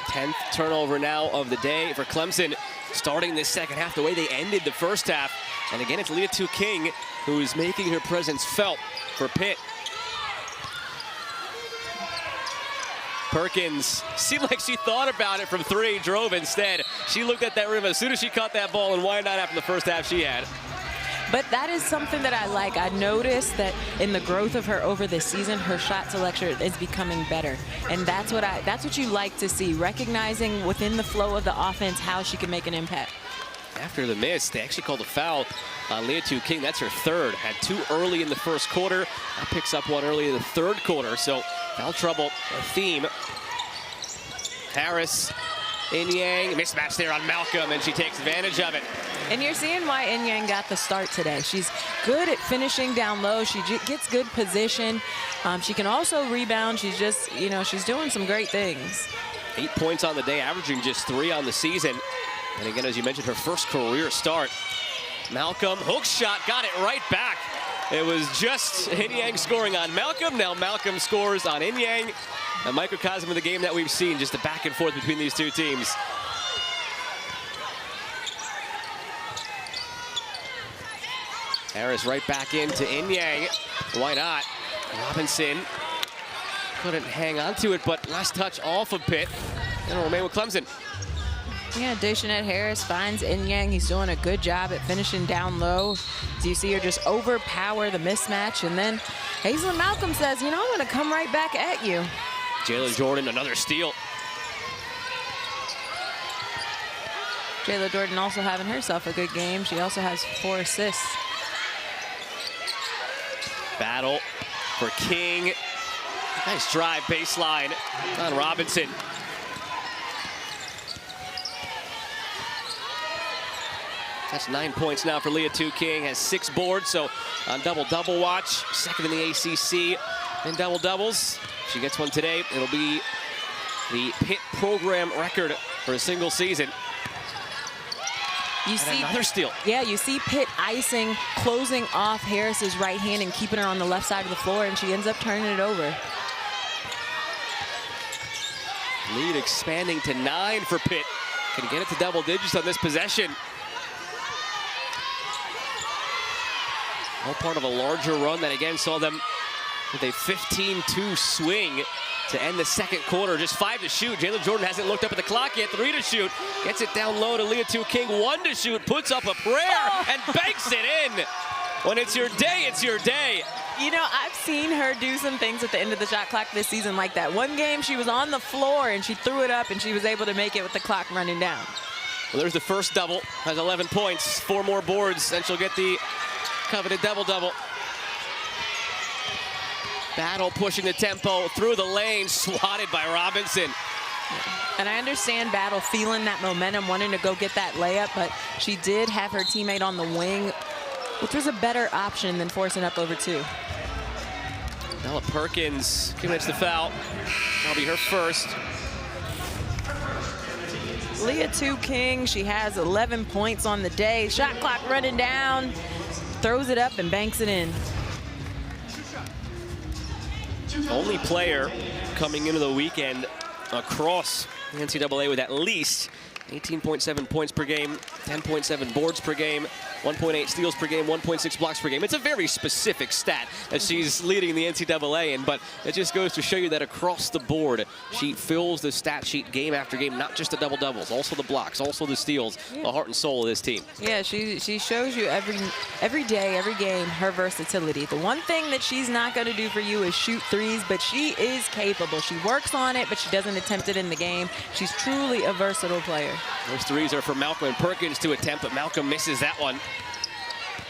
10th turnover now of the day for Clemson, starting this second half the way they ended the first half. And again, it's Liatu King who is making her presence felt for Pitt. Perkins seemed like she thought about it from 3, drove instead. She looked at that rim as soon as she caught that ball, and why not after the first half she had. But that is something that I like. I noticed that in the growth of her over this season, her shot selection is becoming better. And that's what you like to see, recognizing within the flow of the offense how she can make an impact. After the miss, they actually called a foul on Liatu King. That's her 3rd. Had 2 early in the first quarter. Now picks up 1 early in the 3rd quarter. So foul trouble, a theme. Harris, Inyang, mismatch there on Malcolm, and she takes advantage of it. And you're seeing why Inyang got the start today. She's good at finishing down low. She gets good position. She can also rebound. She's just, she's doing some great things. 8 points on the day, averaging just 3 on the season. And again, as you mentioned, her first career start. Malcolm, hook shot, got it right back. It was just Inyang scoring on Malcolm. Now Malcolm scores on Inyang. A microcosm of the game that we've seen, just the back and forth between these two teams. Harris right back into Inyang. Why not? Robinson couldn't hang on to it, but last touch off of Pitt. And it'll remain with Clemson. Yeah, Dayshanette Harris finds Inyang. He's doing a good job at finishing down low. So you see her just overpower the mismatch. And then Hazelyn Malcolm says, I'm going to come right back at you. Jayla Jordan, another steal. Jayla Jordan also having herself a good game. She also has 4 assists. Battle for King. Nice drive baseline on Robinson. That's 9 points now for Liatu King. Has 6 boards, so on double-double watch. 2nd in the ACC in double-doubles. If she gets one today, it'll be the Pitt program record for a single season. You see another steal. Yeah, you see Pitt icing, closing off Harris's right hand and keeping her on the left side of the floor, and she ends up turning it over. Lead expanding to 9 for Pitt. Can get it to double digits on this possession. All part of a larger run that again saw them with a 15-2 swing to end the second quarter. Just 5 to shoot. Jayla Jordan hasn't looked up at the clock yet. 3 to shoot. Gets it down low to Liatu King. 1 to shoot. Puts up a prayer and banks it in. When it's your day, it's your day. I've seen her do some things at the end of the shot clock this season like that. One game she was on the floor and she threw it up and she was able to make it with the clock running down. Well, there's the first double. Has 11 points, 4 more boards, and she'll get the coveted double-double. Battle pushing the tempo through the lane, swatted by Robinson. And I understand Battle feeling that momentum, wanting to go get that layup, but she did have her teammate on the wing, which was a better option than forcing up over 2. Now Perkins commits the foul. That'll be her first. Liatu King, she has 11 points on the day. Shot clock running down, throws it up and banks it in. Only player coming into the weekend across the NCAA with at least 18.7 points per game, 10.7 boards per game, 1.8 steals per game, 1.6 blocks per game. It's a very specific stat that she's leading the NCAA in, but it just goes to show you that across the board, she fills the stat sheet game after game, not just the double-doubles, also the blocks, also the steals, the heart and soul of this team. Yeah, she shows you every day, every game, her versatility. The one thing that she's not going to do for you is shoot threes, but she is capable. She works on it, but she doesn't attempt it in the game. She's truly a versatile player. Those threes are for Malcolm and Perkins to attempt, but Malcolm misses that one.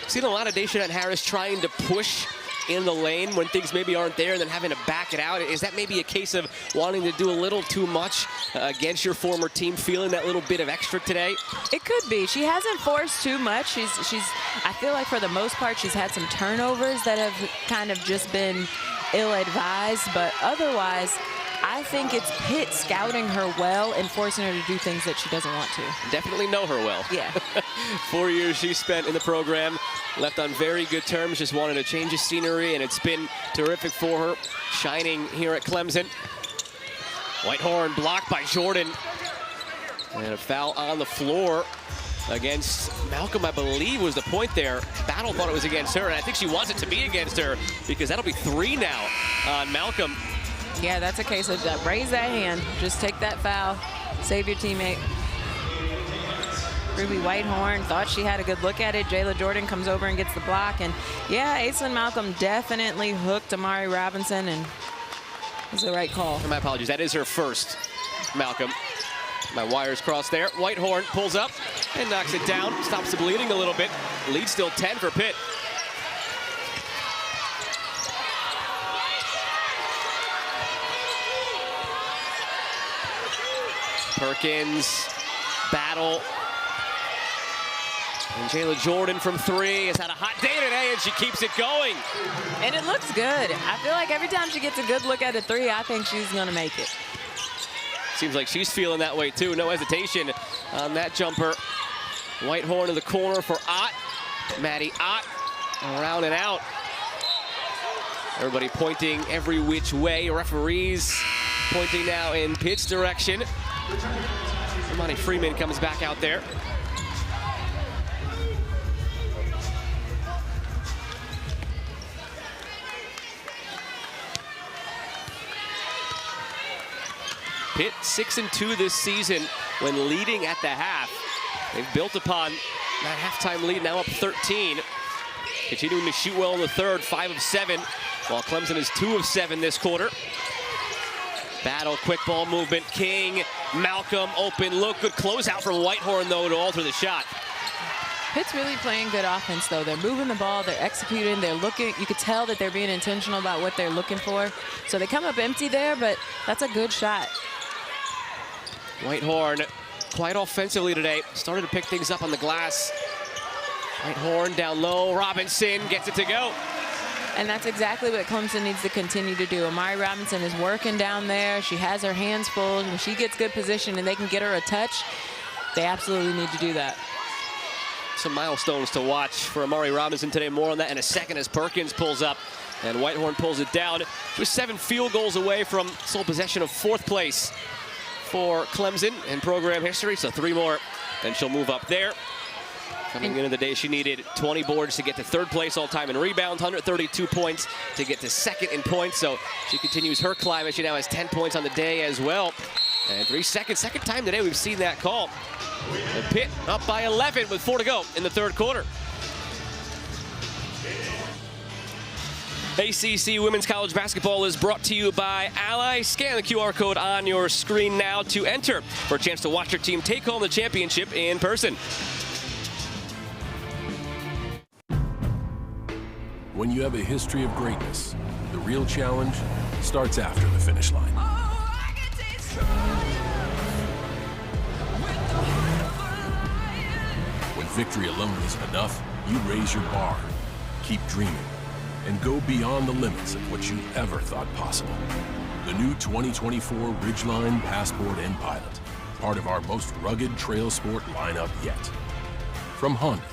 Seen a lot of Dayshanette Harris trying to push in the lane when things maybe aren't there and then having to back it out. Is that maybe a case of wanting to do a little too much against your former team, feeling that little bit of extra today? It could be. She hasn't forced too much. I feel like for the most part, she's had some turnovers that have kind of just been ill-advised, but otherwise, I think it's Pitt scouting her well and forcing her to do things that she doesn't want to. Definitely know her well. Yeah. 4 years she spent in the program, left on very good terms, just wanted a change of scenery, and it's been terrific for her, shining here at Clemson. Whitehorn blocked by Jordan. And a foul on the floor against Malcolm, I believe, was the point there. Battle thought it was against her, and I think she wants it to be against her because that'll be 3 now on Malcolm. Yeah, that's a case of that. Raise that hand. Just take that foul. Save your teammate. Ruby Whitehorn thought she had a good look at it. Jayla Jordan comes over and gets the block. And yeah, Aislinn Malcolm definitely hooked Amari Robinson, and it was the right call. My apologies. That is her first, Malcolm. My wires crossed there. Whitehorn pulls up and knocks it down. Stops the bleeding a little bit. Lead still 10 for Pitt. Perkins, battle. And Jayla Jordan from 3 has had a hot day today, and she keeps it going. And it looks good. I feel like every time she gets a good look at a 3, I think she's going to make it. Seems like she's feeling that way, too. No hesitation on that jumper. Whitehorn in the corner for Ott. Maddie Ott around and out. Everybody pointing every which way. Referees pointing now in Pitt's direction. Imani Freeman comes back out there. Pitt 6-2 this season when leading at the half. They've built upon that halftime lead, now up 13. Continuing to shoot well in the third, 5 of 7, while Clemson is 2 of 7 this quarter. Battle, quick ball movement. King, Malcolm, open look. Good closeout from Whitehorn, though, to alter the shot. Pitt's really playing good offense, though. They're moving the ball, they're executing, they're looking. You could tell that they're being intentional about what they're looking for. So they come up empty there, but that's a good shot. Whitehorn quite offensively today. Started to pick things up on the glass. Whitehorn down low. Robinson gets it to go. And that's exactly what Clemson needs to continue to do. Amari Robinson is working down there. She has her hands full. When she gets good position and they can get her a touch, they absolutely need to do that. Some milestones to watch for Amari Robinson today. More on that in a second as Perkins pulls up and Whitehorn pulls it down. She was 7 field goals away from sole possession of 4th place for Clemson in program history. So 3 more and she'll move up there. Coming into the day, she needed 20 boards to get to 3rd place all-time in rebounds, 132 points to get to 2nd in points. So she continues her climb as she now has 10 points on the day as well. And 3 seconds, second time today we've seen that call. And Pitt up by 11 with 4 to go in the 3rd quarter. ACC Women's College Basketball is brought to you by Ally. Scan the QR code on your screen now to enter for a chance to watch your team take home the championship in person. When you have a history of greatness, the real challenge starts after the finish line. When victory alone isn't enough, you raise your bar, keep dreaming, and go beyond the limits of what you ever thought possible. The new 2024 Ridgeline, Passport, and Pilot, part of our most rugged trail sport lineup yet. From Honda.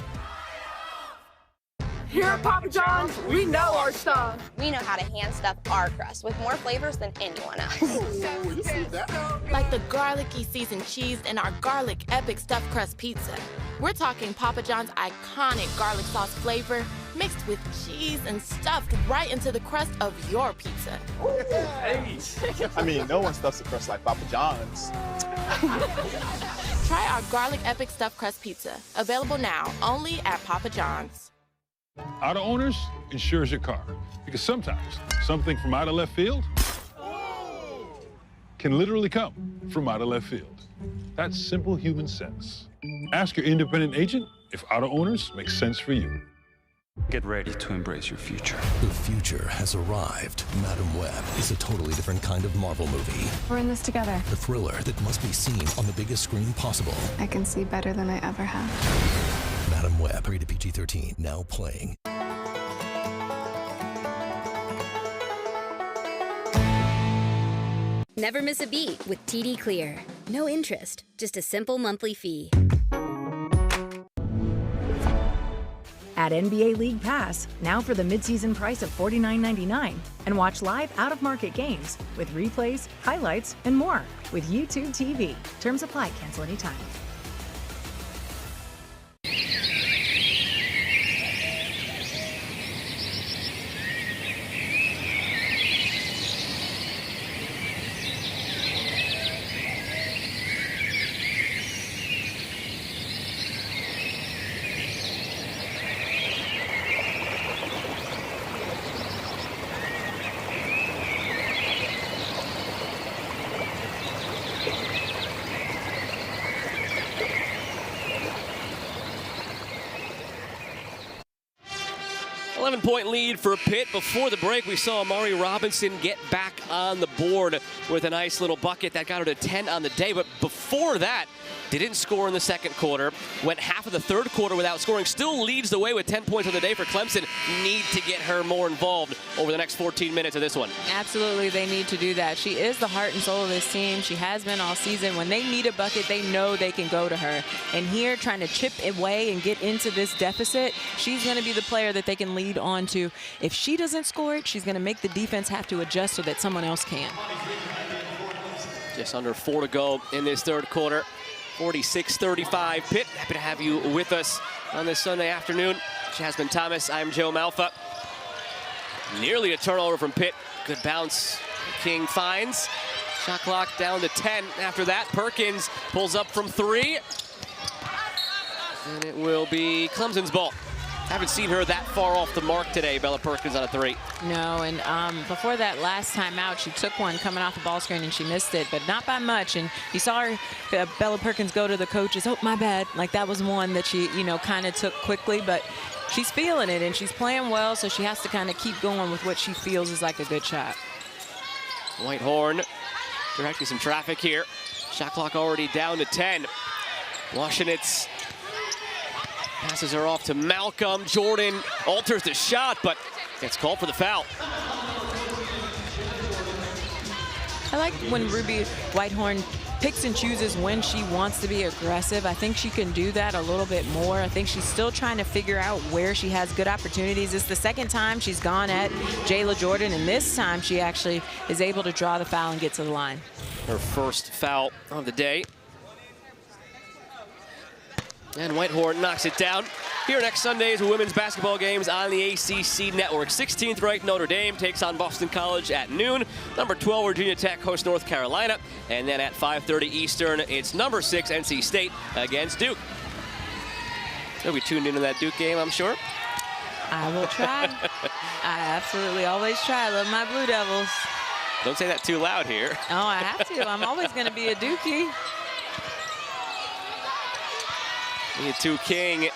Here at Papa John's, we know our stuff. We know how to hand stuff our crust with more flavors than anyone else. Like the garlicky seasoned cheese in our garlic epic stuffed crust pizza. We're talking Papa John's iconic garlic sauce flavor mixed with cheese and stuffed right into the crust of your pizza. I mean, no one stuffs a crust like Papa John's. Try our garlic epic stuffed crust pizza. Available now only at Papa John's. Auto Owners insures your car, because sometimes something from out of left field can literally come from out of left field. That's simple human sense. Ask your independent agent if Auto Owners makes sense for you. Get ready to embrace your future. The future has arrived. Madam Web is a totally different kind of Marvel movie. We're in this together. A thriller that must be seen on the biggest screen possible. I can see better than I ever have. Madam Web, rated PG-13, now playing. Never miss a beat with TD Clear. No interest, just a simple monthly fee. Add NBA League Pass, now for the midseason price of $49.99, and watch live out-of-market games with replays, highlights, and more with YouTube TV. Terms apply. Cancel anytime. Point lead for Pitt. Before the break, we saw Amari Robinson get back on the board with a nice little bucket that got her to 10 on the day. But before that, didn't score in the second quarter. Went half of the third quarter without scoring. Still leads the way with 10 points on the day for Clemson. Need to get her more involved over the next 14 minutes of this one. Absolutely, they need to do that. She is the heart and soul of this team. She has been all season. When they need a bucket, they know they can go to her. And here, trying to chip away and get into this deficit, she's going to be the player that they can lead on to. If she doesn't score it, she's going to make the defense have to adjust so that someone else can. Just under 4 to go in this third quarter. 46-35 Pitt. Happy to have you with us on this Sunday afternoon. Jasmine Thomas, I'm Joe Malfa. Nearly a turnover from Pitt. Good bounce. King finds. Shot clock down to 10 after that. Perkins pulls up from 3. And it will be Clemson's ball. Haven't seen her that far off the mark today, Bella Perkins on a 3. No, and before that last time out, she took one coming off the ball screen and she missed it, but not by much. And you saw her, Bella Perkins, go to the coaches, oh, my bad. Like, that was one that she, kind of took quickly, but she's feeling it and she's playing well, so she has to kind of keep going with what she feels is like a good shot. Whitehorn directing some traffic here. Shot clock already down to 10. Washington's passes her off to Malcolm. Jordan alters the shot, but gets called for the foul. I like when Ruby Whitehorn picks and chooses when she wants to be aggressive. I think she can do that a little bit more. I think she's still trying to figure out where she has good opportunities. It's the second time she's gone at Jayla Jordan, and this time she actually is able to draw the foul and get to the line. Her first foul of the day. And Whitehorn knocks it down. Here next Sunday's women's basketball games on the ACC network. 16th ranked Notre Dame takes on Boston College at noon. Number 12 Virginia Tech hosts North Carolina. And then at 5:30 Eastern, it's number 6 NC State against Duke. You'll be tuned into that Duke game, I'm sure. I will try. I absolutely always try. I love my Blue Devils. Don't say that too loud here. Oh, I have to. I'm always going to be a Dookie. Liatu King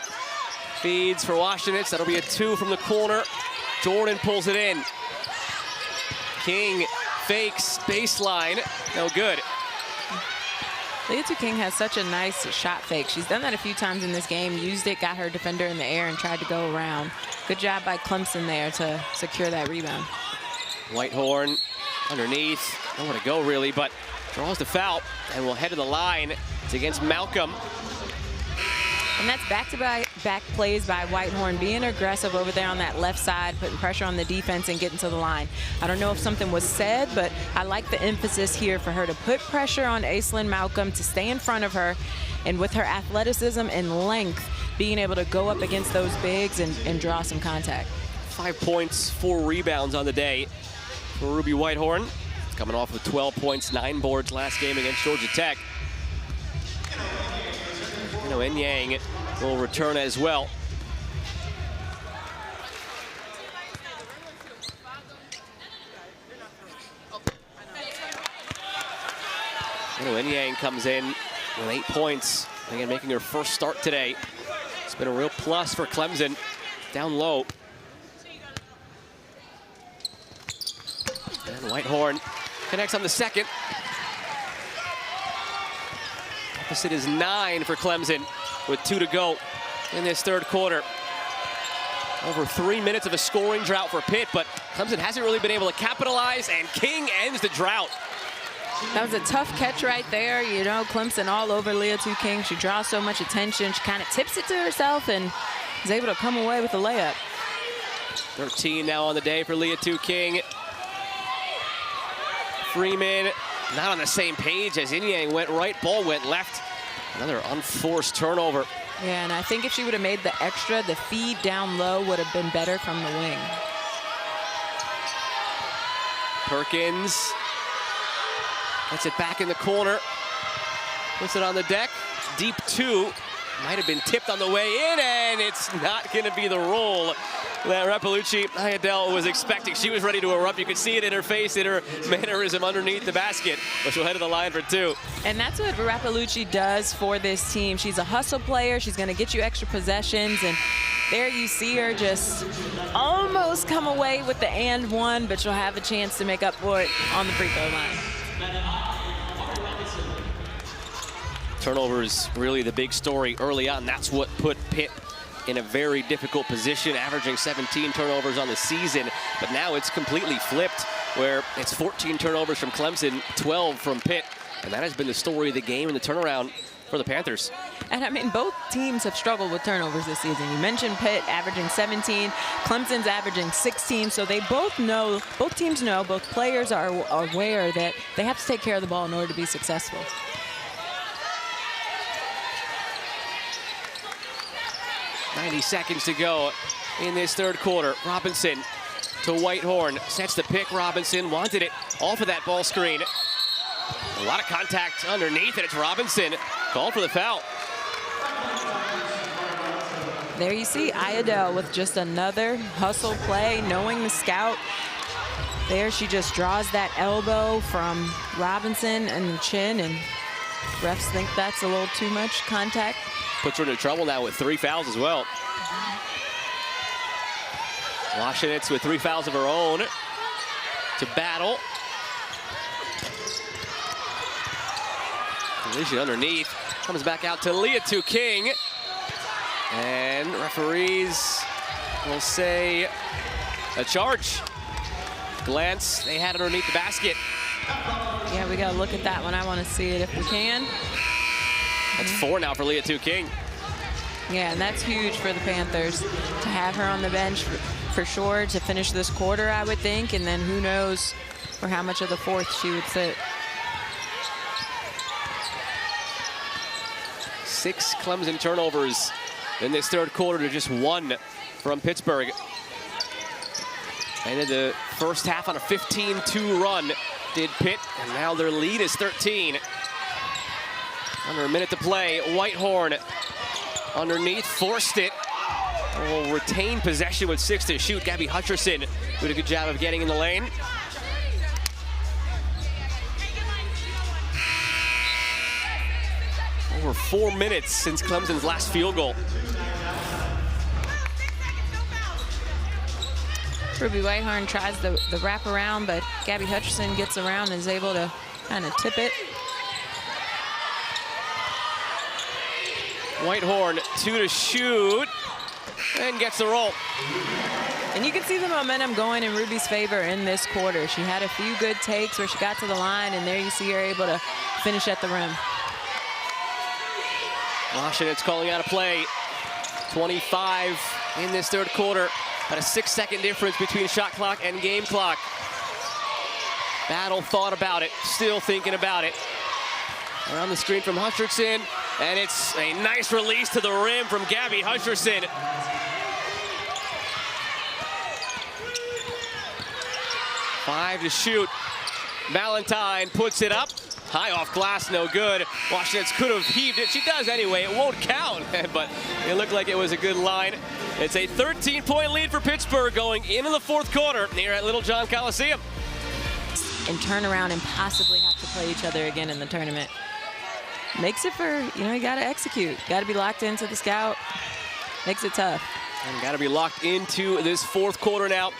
feeds for Washington. That'll be a 2 from the corner. Jordan pulls it in. King fakes baseline. No good. Liatu King has such a nice shot fake. She's done that a few times in this game. Used it, got her defender in the air, and tried to go around. Good job by Clemson there to secure that rebound. Whitehorn Underneath. Nowhere to go, really, but draws the foul and will head to the line. It's against Malcolm. And that's back-to-back plays by Whitehorn, being aggressive over there on that left side, putting pressure on the defense and getting to the line. I don't know if something was said, but I like the emphasis here for her to put pressure on Aislinn Malcolm, to stay in front of her, and with her athleticism and length, being able to go up against those bigs and draw some contact. 5 points, 4 rebounds on the day for Ruby Whitehorn. Coming off with 12 points, 9 boards last game against Georgia Tech. And Yang will return as well. Yang comes in with 8 points. Again, making her first start today. It's been a real plus for Clemson. Down low. And Whitehorn connects on the second. Deficit is 9 for Clemson with 2 to go in this third quarter. Over 3 minutes of a scoring drought for Pitt, but Clemson hasn't really been able to capitalize, and King ends the drought. That was a tough catch right there. You know, Clemson all over Liatu King. She draws so much attention. She kind of tips it to herself and is able to come away with a layup. 13 now on the day for Liatu King. Freeman not on the same page as Inyang. Went right, ball went left. Another unforced turnover. Yeah, and I think if she would have made the extra, the feed down low would have been better from the wing. Perkins gets it back in the corner. Puts it on the deck. Deep two. Might have been tipped on the way in, and it's not going to be the roll that Rappalucci Ayadel was expecting. She was ready to erupt. You could see it in her face, in her mannerism underneath the basket, but she'll head to the line for two. And that's what Rappalucci does for this team. She's a hustle player. She's going to get you extra possessions, and there you see her just almost come away with the and one, but she'll have a chance to make up for it on the free throw line. Turnovers really the big story early on. That's what put Pitt in a very difficult position, averaging 17 turnovers on the season. But now it's completely flipped, where it's 14 turnovers from Clemson, 12 from Pitt. And that has been the story of the game and the turnaround for the Panthers. And I mean, both teams have struggled with turnovers this season. You mentioned Pitt averaging 17, Clemson's averaging 16. So they both know, both teams know, both players are aware that they have to take care of the ball in order to be successful. 90 seconds to go in this third quarter. Robinson to Whitehorn. Sets the pick. Robinson wanted it off of that ball screen. A lot of contact underneath, and it's Robinson. Called for the foul. There you see Ayadel with just another hustle play, knowing the scout. There she just draws that elbow from Robinson and the chin, and refs think that's a little too much contact. Puts her into trouble now with 3 fouls as well. Washington's with 3 fouls of her own to battle. Collision underneath. Comes back out to Liatu King. And referees will say a charge. Glance, they had it underneath the basket. Yeah, we got to look at that one. I want to see it if we can. That's 4 now for Liatu King. Yeah, and that's huge for the Panthers to have her on the bench for sure to finish this quarter, I would think, and then who knows for how much of the fourth she would sit. 6 Clemson turnovers in this third quarter to just 1 from Pittsburgh. Ended the first half on a 15-2 run, did Pitt, and now their lead is 13. Under a minute to play. Whitehorn underneath, forced it. Will retain possession with 6 to shoot. Gabby Hutcherson did a good job of getting in the lane. Over 4 minutes since Clemson's last field goal. Ruby Whitehorn tries the wraparound, but Gabby Hutcherson gets around and is able to kind of tip it. Whitehorn, 2 to shoot, and gets the roll. And you can see the momentum going in Ruby's favor in this quarter. She had a few good takes where she got to the line, and there you see her able to finish at the rim. Washington's calling out a play. 25 in this third quarter. About a 6-second difference between shot clock and game clock. Battle thought about it, still thinking about it. Around the screen from Hutcherson, and it's a nice release to the rim from Gabby Hutcherson. Five to shoot. Valentine puts it up. High off glass, no good. Washington could have heaved it. She does anyway. It won't count, but it looked like it was a good line. It's a 13-point lead for Pittsburgh going into the fourth quarter here at Little John Coliseum. And turn around and possibly have to play each other again in the tournament. Makes it for, you know, you got to execute. Got to be locked into the scout. Makes it tough. And got to be locked into this fourth quarter now.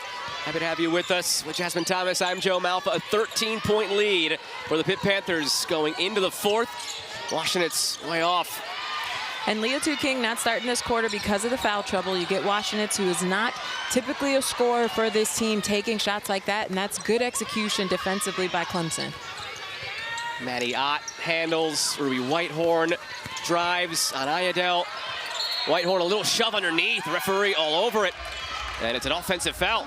Happy to have you with us. With Jasmine Thomas, I'm Joe Malfa. A 13-point lead for the Pitt Panthers going into the fourth. Washington's way off. And Liatu King not starting this quarter because of the foul trouble. You get Washington, who is not typically a scorer for this team, taking shots like that, and that's good execution defensively by Clemson. Maddie Ott handles. Ruby Whitehorn drives on Ayadel. Whitehorn a little shove underneath. Referee all over it. And it's an offensive foul.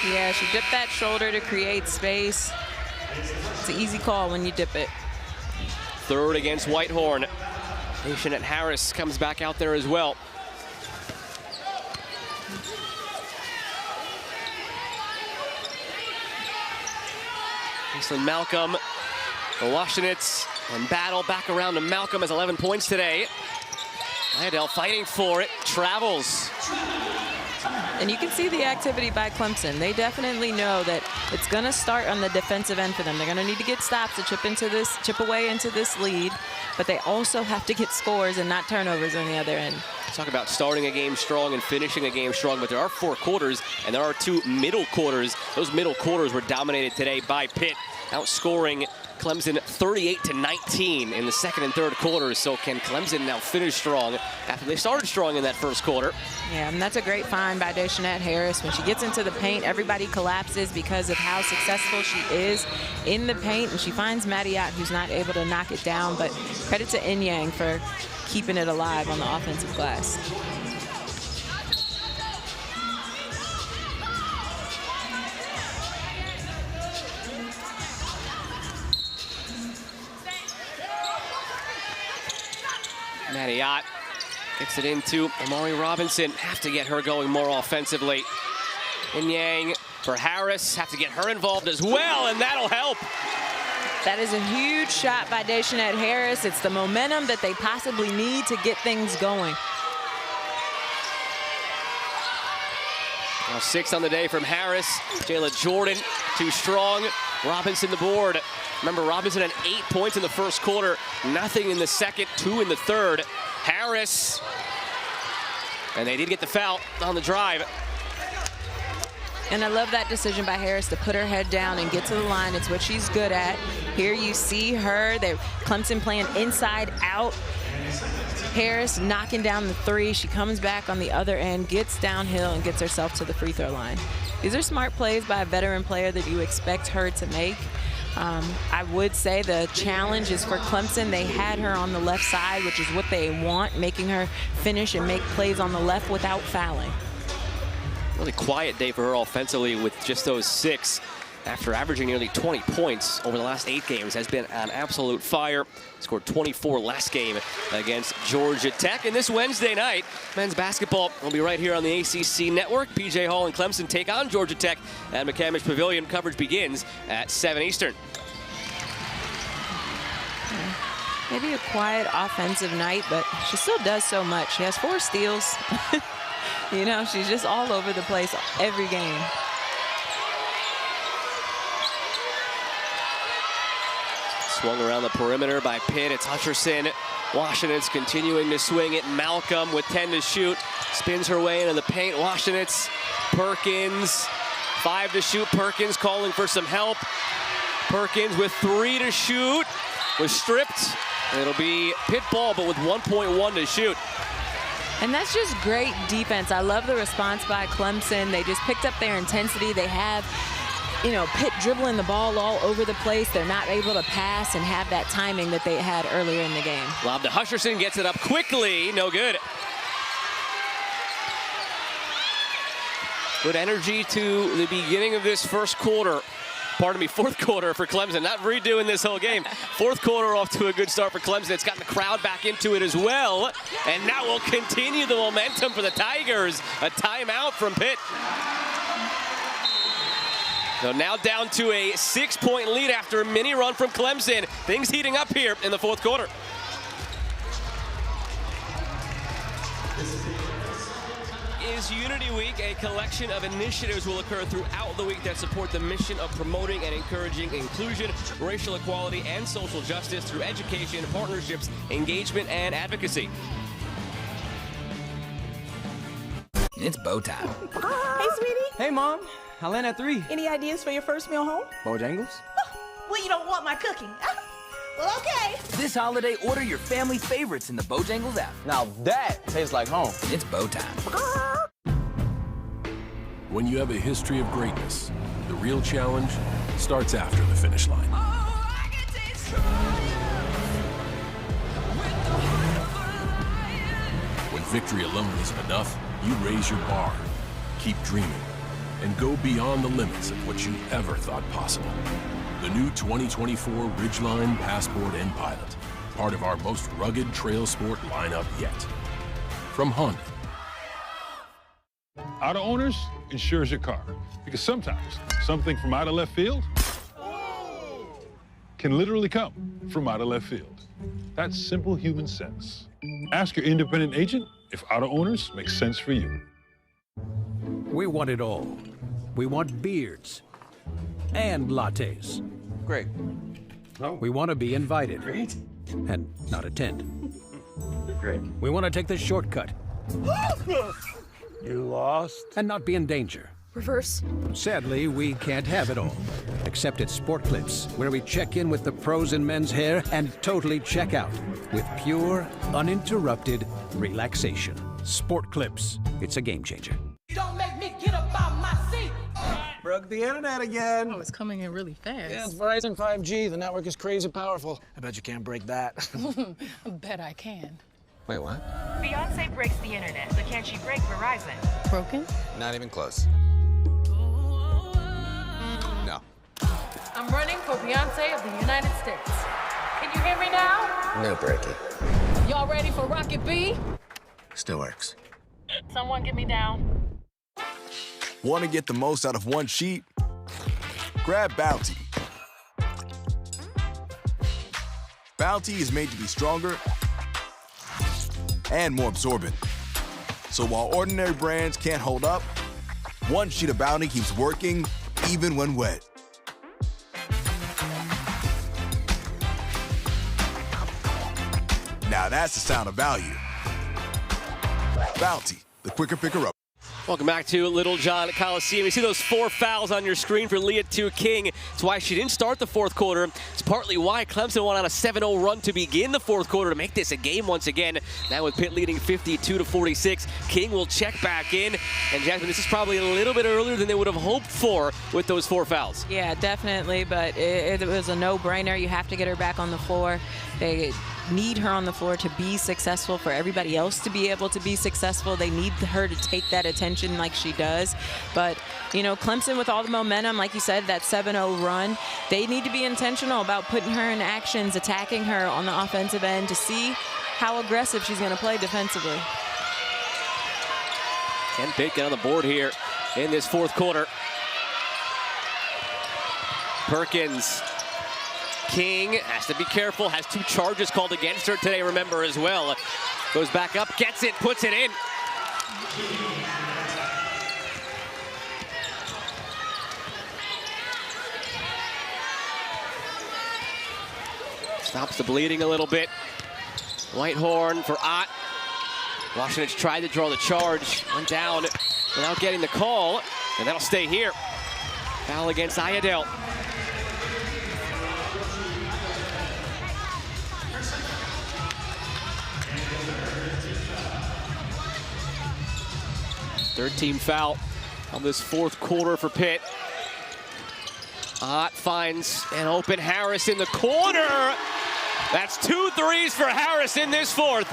Yeah, she dipped that shoulder to create space. It's an easy call when you dip it. Third against Whitehorn. Dayshanette Harris comes back out there as well. Aislinn Malcolm, the Washenets, and battle back around to Malcolm has 11 points today. Ayadel fighting for it, travels. And you can see the activity by Clemson. They definitely know that it's going to start on the defensive end for them. They're going to need to get stops to chip away into this lead, but they also have to get scores and not turnovers on the other end. Talk about starting a game strong and finishing a game strong, but there are 4 quarters and there are 2 middle quarters. Those middle quarters were dominated today by Pitt, outscoring Clemson 38-19 in the second and third quarters. So can Clemson now finish strong after they started strong in that first quarter? Yeah, and that's a great find by Dayshanette Harris. When she gets into the paint, everybody collapses because of how successful she is in the paint, and she finds Maddie Ott, who's not able to knock it down, but credit to Inyang for keeping it alive on the offensive glass. Maddie Ott gets it into Amari Robinson. Have to get her going more offensively. Inyang for Harris. Have to get her involved as well, and that'll help. That is a huge shot by Dayshanette Harris. It's the momentum that they possibly need to get things going. Now 6 on the day from Harris. Jayla Jordan, too strong. Robinson the board. Remember, Robinson had 8 points in the first quarter, nothing in the second, 2 in the third. Harris, and they did get the foul on the drive. And I love that decision by Harris to put her head down and get to the line. It's what she's good at. Here you see her. Clemson playing inside out. Harris knocking down the 3. She comes back on the other end, gets downhill, and gets herself to the free throw line. These are smart plays by a veteran player that you expect her to make. I would say the challenge is for Clemson. They had her on the left side, which is what they want, making her finish and make plays on the left without fouling. Really quiet day for her offensively with just those 6. After averaging nearly 20 points over the last 8 games, has been on absolute fire. Scored 24 last game against Georgia Tech. And this Wednesday night, men's basketball will be right here on the ACC network. PJ Hall and Clemson take on Georgia Tech at McCamish Pavilion. Coverage begins at 7 Eastern. Maybe a quiet offensive night, but she still does so much. She has 4 steals. You know, she's just all over the place every game. Swung around the perimeter by Pitt. It's Hutcherson. Washington's continuing to swing it. Malcolm with 10 to shoot. Spins her way into the paint. Washington's Perkins. 5 to shoot. Perkins calling for some help. Perkins with 3 to shoot. Was stripped. It'll be Pitt ball, but with 1.1 to shoot. And that's just great defense. I love the response by Clemson. They just picked up their intensity. They have, you know, Pitt dribbling the ball all over the place. They're not able to pass and have that timing that they had earlier in the game. Lob to Hutcherson, gets it up quickly. No good. Good energy to the beginning of this first quarter. Pardon me, fourth quarter for Clemson. Not redoing this whole game. Fourth quarter off to a good start for Clemson. It's gotten the crowd back into it as well. And now we'll continue the momentum for the Tigers. A timeout from Pitt. So now down to a 6-point lead after a mini run from Clemson. Things heating up here in the fourth quarter. Is Unity Week. A collection of initiatives will occur throughout the week that support the mission of promoting and encouraging inclusion, racial equality, and social justice through education, partnerships, engagement, and advocacy. It's bow time. Hey, sweetie. Hey, Mom. I land at 3. Any ideas for your first meal home? Bojangles? Well, you don't want my cooking. Well, okay. This holiday, order your family favorites in the Bojangles app. Now that tastes like home. It's bow time. When you have a history of greatness, the real challenge starts after the finish line. victory alone isn't enough, you raise your bar, keep dreaming, and go beyond the limits of what you ever thought possible. The new 2024 Ridgeline Passport and Pilot, part of our most rugged trail sport lineup yet. From Honda. Auto Owners insures your car, because sometimes something from out of left field can literally come from out of left field. That's simple human sense. Ask your independent agent if Auto Owners makes sense for you. We want it all. We want beards and lattes. Great. We want to be invited. Great. And not attend. Great. We want to take the shortcut. You lost? And not be in danger. Reverse. Sadly, we can't have it all. Except at Sport Clips, where we check in with the pros in men's hair and totally check out with pure, uninterrupted relaxation. Sport Clips. It's a game changer. Don't make me get up out my seat. Broke the internet again. Oh, it's coming in really fast. Yeah, it's Verizon 5G. The network is crazy powerful. I bet you can't break that. I bet I can. Wait, what? Beyonce breaks the internet, so can she break Verizon? Broken? Not even close. No. I'm running for Beyonce of the United States. Can you hear me now? No breaking. Y'all ready for Rocket B? Still works. Someone get me down. Want to get the most out of one sheet? Grab Bounty. Bounty is made to be stronger and more absorbent. So while ordinary brands can't hold up, one sheet of Bounty keeps working even when wet. Now that's the sound of value. Bounty, the quicker picker-up. Welcome back to Little John Coliseum. You see those 4 fouls on your screen for Liatu King. It's why she didn't start the fourth quarter. It's partly why Clemson went on a 7-0 run to begin the fourth quarter to make this a game once again. Now with Pitt leading 52-46, King will check back in. And Jasmine, this is probably a little bit earlier than they would have hoped for with those 4 fouls. Yeah, definitely, but it was a no-brainer. You have to get her back on the floor. They need her on the floor to be successful, for everybody else to be able to be successful. They need her to take that attention like she does. But, you know, Clemson with all the momentum, like you said, that 7-0 run, they need to be intentional about putting her in actions, attacking her on the offensive end to see how aggressive she's going to play defensively. Can Pitt get on the board here in this fourth quarter? Perkins. King has to be careful, has 2 charges called against her today, remember, as well. Goes back up, gets it, puts it in. Stops the bleeding a little bit. Whitehorn for Ott. Washington's tried to draw the charge, went down without getting the call, and that'll stay here. Foul against Ayadel. Third team foul on this fourth quarter for Pitt. Ott finds an open Harris in the corner. That's 2 threes for Harris in this fourth.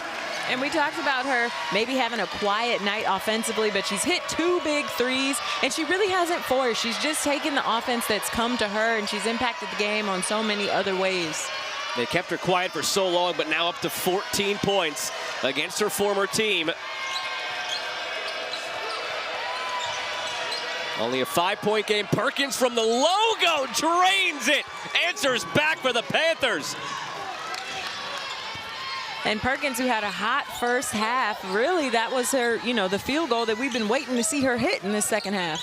And we talked about her maybe having a quiet night offensively, but she's hit 2 big threes, and she really hasn't forced. She's just taken the offense that's come to her, and she's impacted the game on so many other ways. They kept her quiet for so long, but now up to 14 points against her former team. Only a 5-point game. Perkins from the logo drains it. Answers back for the Panthers. And Perkins, who had a hot first half, really that was her, you know, the field goal that we've been waiting to see her hit in this second half.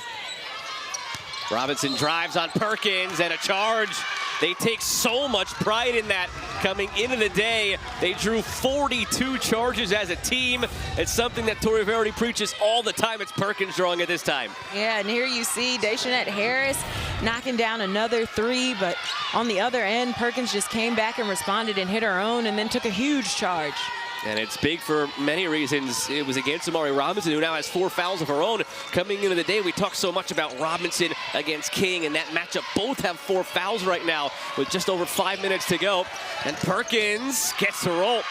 Robinson drives on Perkins and a charge. They take so much pride in that coming into the day. They drew 42 charges as a team. It's something that Tori Verity preaches all the time. It's Perkins drawing it this time. Yeah, and here you see Dayshanette Harris knocking down another 3, but on the other end, Perkins just came back and responded and hit her own and then took a huge charge. And it's big for many reasons. It was against Amari Robinson, who now has 4 fouls of her own. Coming into the day, we talked so much about Robinson against King, and that matchup. Both have 4 fouls right now with just over 5 minutes to go. And Perkins gets to roll.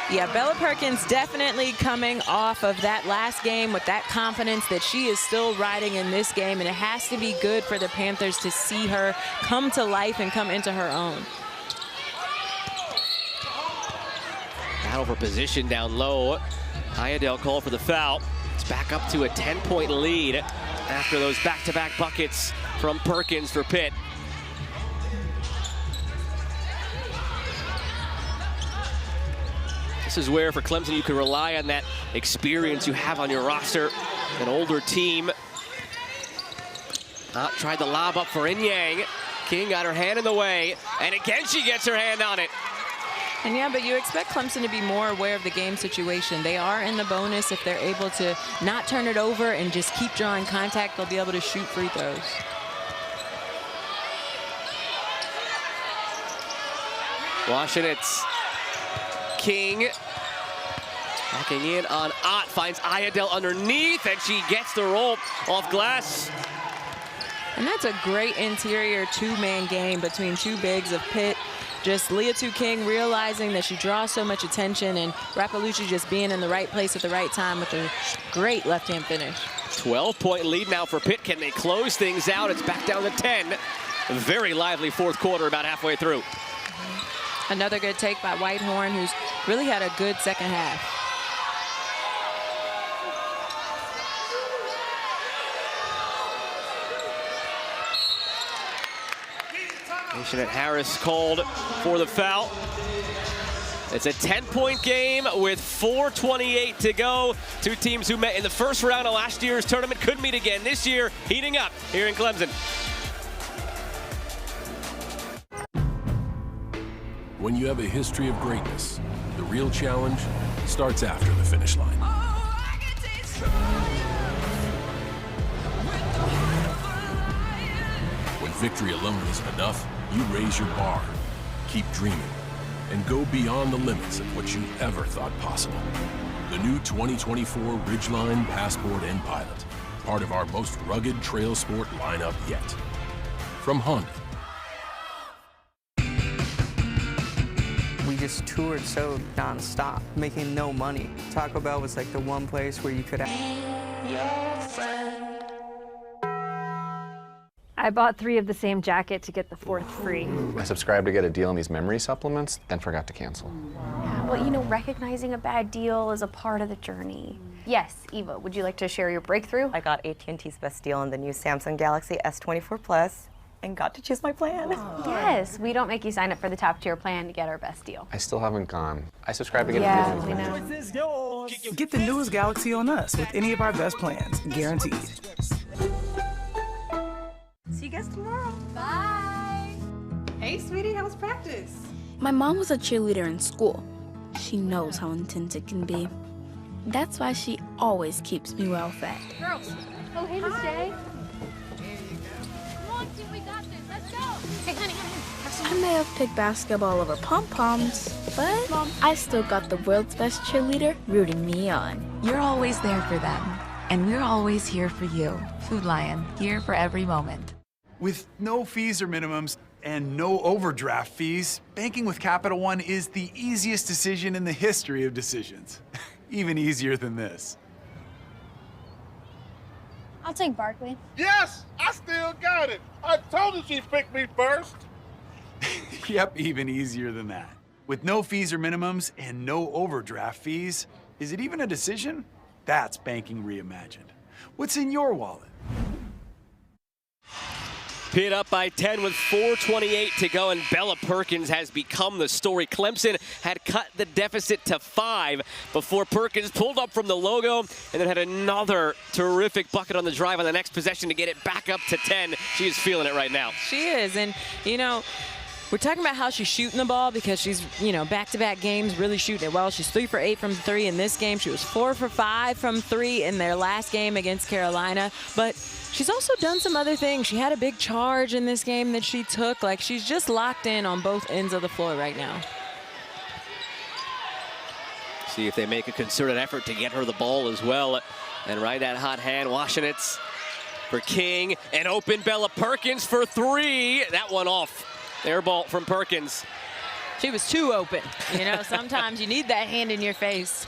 Yeah, Bella Perkins definitely coming off of that last game with that confidence that she is still riding in this game, and it has to be good for the Panthers to see her come to life and come into her own. Battle for position down low. Iredell called for the foul. It's back up to a 10-point lead after those back-to-back buckets from Perkins for Pitt. This is where, for Clemson, you can rely on that experience you have on your roster. An older team. Tried the lob up for Inyang. King got her hand in the way, and again she gets her hand on it. And yeah, but you expect Clemson to be more aware of the game situation. They are in the bonus. If they're able to not turn it over and just keep drawing contact, they'll be able to shoot free throws. Washington's King backing in on Ott, finds Iredell underneath, and she gets the roll off glass. And that's a great interior two-man game between two bigs of Pitt. Just Liatu King realizing that she draws so much attention, and Rappalucci just being in the right place at the right time with a great left-hand finish. 12-point lead now for Pitt. Can they close things out? It's back down to 10. A very lively fourth quarter about halfway through. Another good take by Whitehorn, who's really had a good second half. Dayshanette Harris called for the foul. It's a 10-point game with 4:28 to go. Two teams who met in the first round of last year's tournament could meet again this year, heating up here in Clemson. When you have a history of greatness, the real challenge starts after the finish line. When victory alone isn't enough, you raise your bar, keep dreaming, and go beyond the limits of what you ever thought possible. The new 2024 Ridgeline Passport and Pilot, part of our most rugged trail sport lineup yet. From Honda. We just toured so non-stop, making no money. Taco Bell was like the one place where you could I bought 3 of the same jacket to get the 4th free. I subscribed to get a deal on these memory supplements, then forgot to cancel. Yeah, well, you know, recognizing a bad deal is a part of the journey. Yes, Eva, would you like to share your breakthrough? I got AT&T's best deal on the new Samsung Galaxy S24 Plus and got to choose my plan. Yes, we don't make you sign up for the top tier plan to get our best deal. I still haven't gone. I subscribed to get a deal on these memory. Get the newest Galaxy on us with any of our best plans, guaranteed. See you guys tomorrow. Bye. Hey, sweetie, how was practice? My mom was a cheerleader in school. She knows how intense it can be. That's why she always keeps me well fed. Girls. Oh, hey, Miss J. Come on, team, we got this. Let's go. Hey, honey. I may have picked basketball over pom-poms, but Mom, I still got the world's best cheerleader rooting me on. You're always there for them, and we're always here for you. Food Lion, here for every moment. With no fees or minimums and no overdraft fees, banking with Capital One is the easiest decision in the history of decisions. Even easier than this. I'll take Barkley. Yes, I still got it. I told her she picked me first. Yep, even easier than that. With no fees or minimums and no overdraft fees, is it even a decision? That's banking reimagined. What's in your wallet? Pitt up by 10 with 4:28 to go, and Bella Perkins has become the story. Clemson had cut the deficit to 5 before Perkins pulled up from the logo and then had another terrific bucket on the drive on the next possession to get it back up to 10. She is feeling it right now. She is, and you know, we're talking about how she's shooting the ball because she's, you know, back-to-back games really shooting it well. She's 3 for 8 from 3 in this game. She was 4 for 5 from 3 in their last game against Carolina. But she's also done some other things. She had a big charge in this game that she took. Like, she's just locked in on both ends of the floor right now. See if they make a concerted effort to get her the ball as well. And right that hot hand, Washington's for King. And open Bella Perkins for 3. That one off. Air ball from Perkins. She was too open. You know, sometimes you need that hand in your face.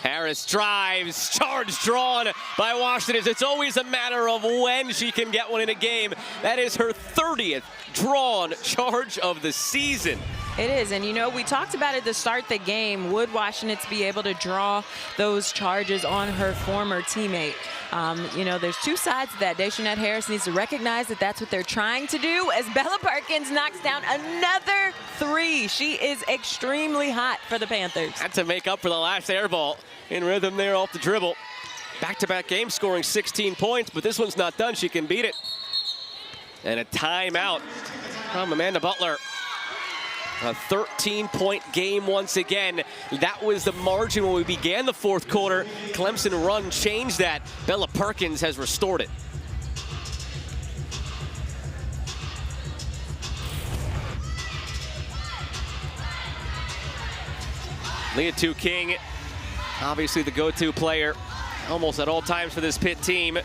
Harris drives, charge drawn by Washington. It's always a matter of when she can get one in a game. That is her 30th drawn charge of the season. It is, and you know, we talked about it to start the game. Would Washington be able to draw those charges on her former teammate? You know, there's two sides to that. Dayshanette Harris needs to recognize that that's what they're trying to do as Bella Perkins knocks down another 3. She is extremely hot for the Panthers. Had to make up for the last air ball. In rhythm there off the dribble. Back-to-back games scoring 16 points, but this one's not done. She can beat it. And a timeout from Amanda Butler. A 13-point game once again. That was the margin when we began the fourth quarter. Clemson run changed that. Bella Perkins has restored it. Liatu King, obviously the go-to player almost at all times for this Pitt team.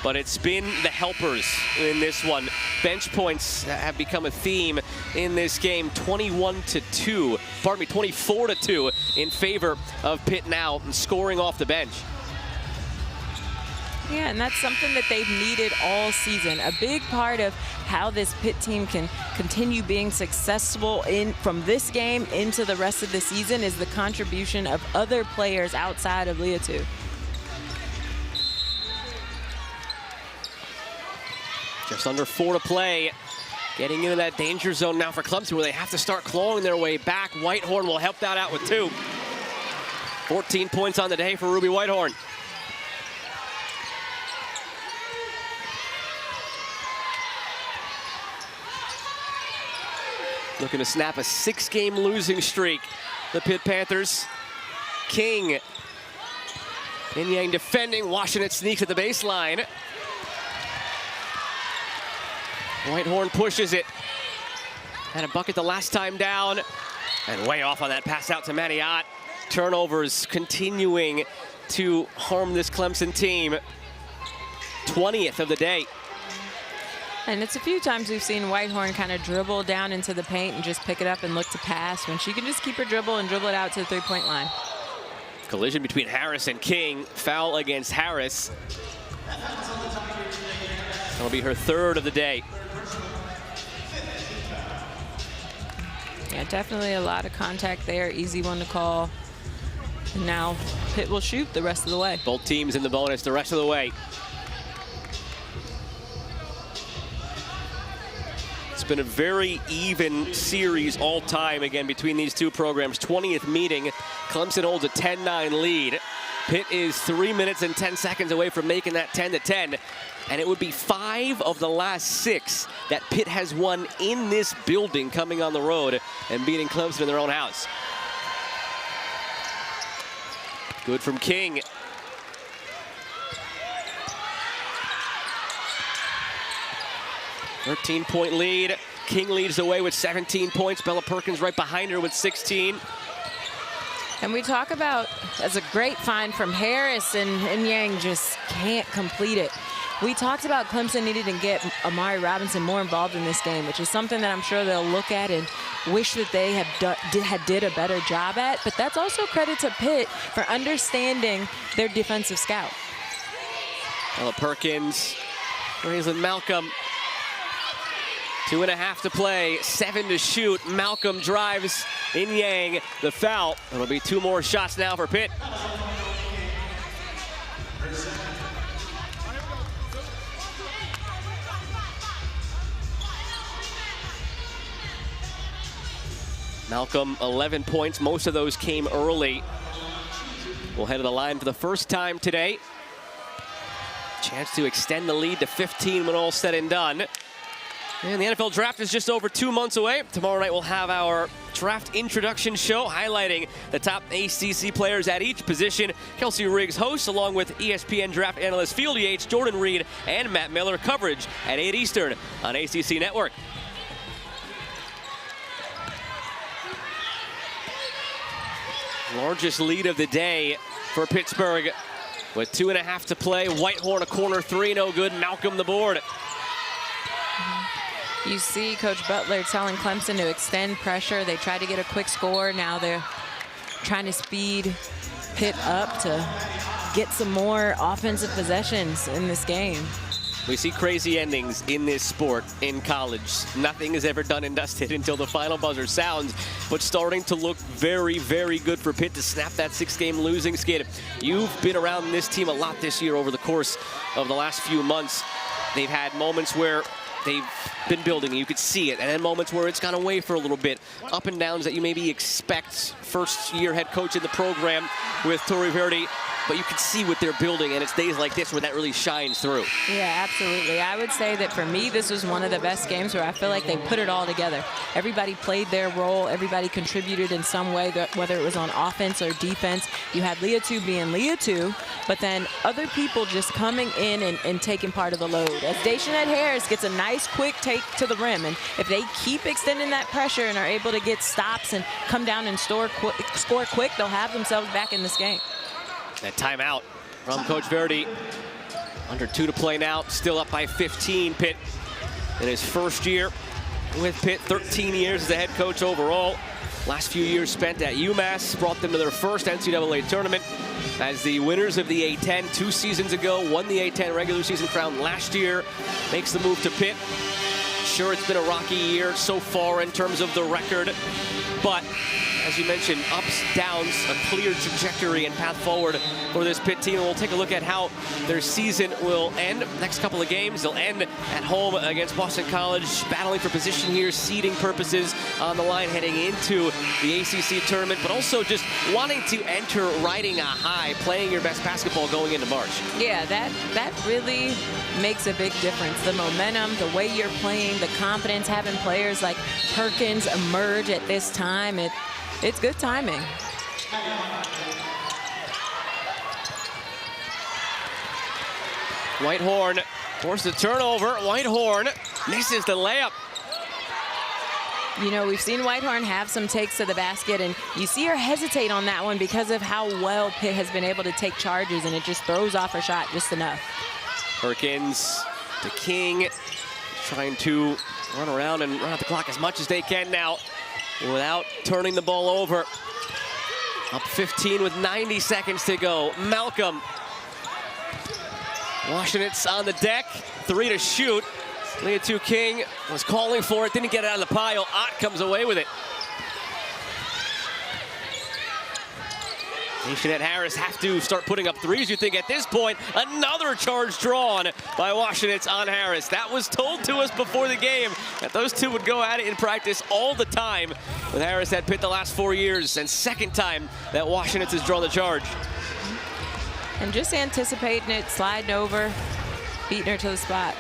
But it's been the helpers in this one. Bench points have become a theme in this game. 24-2 in favor of Pitt now, and scoring off the bench. Yeah, and that's something that they've needed all season. A big part of how this Pitt team can continue being successful from this game into the rest of the season is the contribution of other players outside of Liatu. Just under 4 to play. Getting into that danger zone now for Clemson, where they have to start clawing their way back. Whitehorn will help that out with 2. 14 points on the day for Ruby Whitehorn. Looking to snap a 6-game losing streak. The Pitt Panthers. King. In-Yang defending. Washington sneaks at the baseline. Whitehorn pushes it. Had a bucket the last time down. And way off on that pass out to Maniat. Turnovers continuing to harm this Clemson team. 20th of the day. And it's a few times we've seen Whitehorn kind of dribble down into the paint and just pick it up and look to pass, when she can just keep her dribble and dribble it out to the 3-point line. Collision between Harris and King. Foul against Harris. That'll be her 3rd of the day. Yeah, definitely a lot of contact there. Easy one to call. And now Pitt will shoot the rest of the way. Both teams in the bonus the rest of the way. It's been a very even series all time, again, between these two programs. 20th meeting. Clemson holds a 10-9 lead. Pitt is 3 minutes and 10 seconds away from making that 10-10. And it would be 5 of the last 6 that Pitt has won in this building, coming on the road and beating Clemson in their own house. Good from King. .13 lead. King leads the way with 17 points. Bella Perkins right behind her with 16. And we talk about, as a great find from Harris, and Yang just can't complete it. We talked about Clemson needed to get Amari Robinson more involved in this game, which is something that I'm sure they'll look at and wish that they had did a better job at. But that's also credit to Pitt for understanding their defensive scout. Bella Perkins, Raislin Malcolm. 2.5 to play, 7 to shoot. Malcolm drives in Yang, the foul. It'll be 2 more shots now for Pitt. Malcolm, 11 points. Most of those came early. We'll head to the line for the first time today. Chance to extend the lead to 15 when all's said and done. And the NFL draft is just over 2 months away. Tomorrow night we'll have our draft introduction show highlighting the top ACC players at each position. Kelsey Riggs hosts, along with ESPN draft analyst Field Yates, Jordan Reed, and Matt Miller. Coverage at 8 Eastern on ACC Network. Largest lead of the day for Pittsburgh with 2.5 to play. Whitehorn a corner 3, no good. Malcolm the board. You see Coach Butler telling Clemson to extend pressure. They tried to get a quick score. Now they're trying to speed Pitt up to get some more offensive possessions in this game. We see crazy endings in this sport in college. Nothing is ever done and dusted until the final buzzer sounds, but starting to look very, very good for Pitt to snap that 6-game losing skid. You've been around this team a lot this year over the course of the last few months. They've had moments where they've been building, and you could see it, and then moments where it's gone away for a little bit. Up and downs that you maybe expect first-year head coach in the program with Torrey Verdi, but you can see what they're building, and it's days like this where that really shines through. Yeah, absolutely. I would say that for me, this was one of the best games where I feel like they put it all together. Everybody played their role. Everybody contributed in some way, whether it was on offense or defense. You had Liatu being Liatu, but then other people just coming in and taking part of the load. As Dayshanette Harris gets a nice quick take to the rim, and if they keep extending that pressure and are able to get stops and come down and score quick, they'll have themselves back in this game. That timeout from Coach Verdi. Under 2 to play now. Still up by 15. Pitt in his first year with Pitt. 13 years as the head coach overall. Last few years spent at UMass. Brought them to their first NCAA tournament as the winners of the A-10 2 seasons ago. Won the A-10 regular season crown last year. Makes the move to Pitt. Sure, it's been a rocky year so far in terms of the record, but as you mentioned, ups, downs, a clear trajectory and path forward for this Pitt team. And we'll take a look at how their season will end. Next couple of games, they'll end at home against Boston College, battling for position here, seeding purposes on the line heading into the ACC tournament, but also just wanting to enter riding a high, playing your best basketball going into March. Yeah, that really makes a big difference. The momentum, the way you're playing, the confidence, having players like Perkins emerge at this time. It's good timing. Whitehorn forced a turnover. Whitehorn misses the layup. You know, we've seen Whitehorn have some takes to the basket, and you see her hesitate on that one because of how well Pitt has been able to take charges, and it just throws off her shot just enough. Perkins to King, trying to run around and run out the clock as much as they can now without turning the ball over. Up 15 with 90 seconds to go. Malcolm. Washington's on the deck. 3 to shoot. Liatu King was calling for it, didn't get it out of the pile. Ott comes away with it. Dayshanette Harris have to start putting up threes, you think, at this point. Another charge drawn by Washington's on Harris. That was told to us before the game that those two would go at it in practice all the time. With Harris at Pitt the last 4 years, and second time that Washington's has drawn the charge. And just anticipating it, sliding over, beating her to the spot.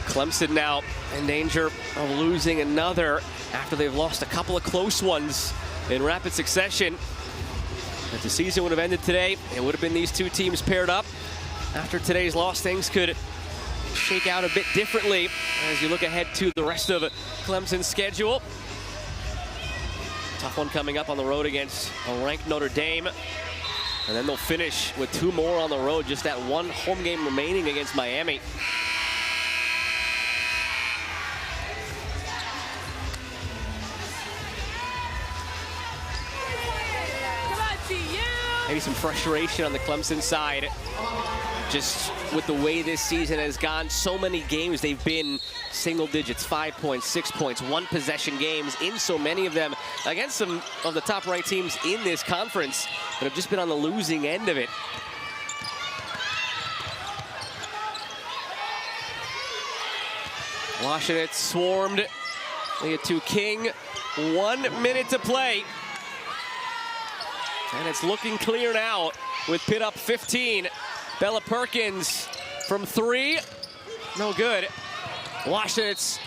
Clemson now in danger of losing another after they've lost a couple of close ones in rapid succession. If the season would have ended today, it would have been these two teams paired up. After today's loss, things could shake out a bit differently as you look ahead to the rest of Clemson's schedule. Tough one coming up on the road against a ranked Notre Dame. And then they'll finish with 2 more on the road, just that one home game remaining against Miami. Maybe some frustration on the Clemson side, just with the way this season has gone. So many games they've been single digits, 5 points, 6 points, 1 possession games in so many of them against some of the top ranked teams in this conference that have just been on the losing end of it. Washington swarmed. Liatu King, 1 minute to play. And it's looking clear now with Pitt up 15. Bella Perkins from 3, no good. Washington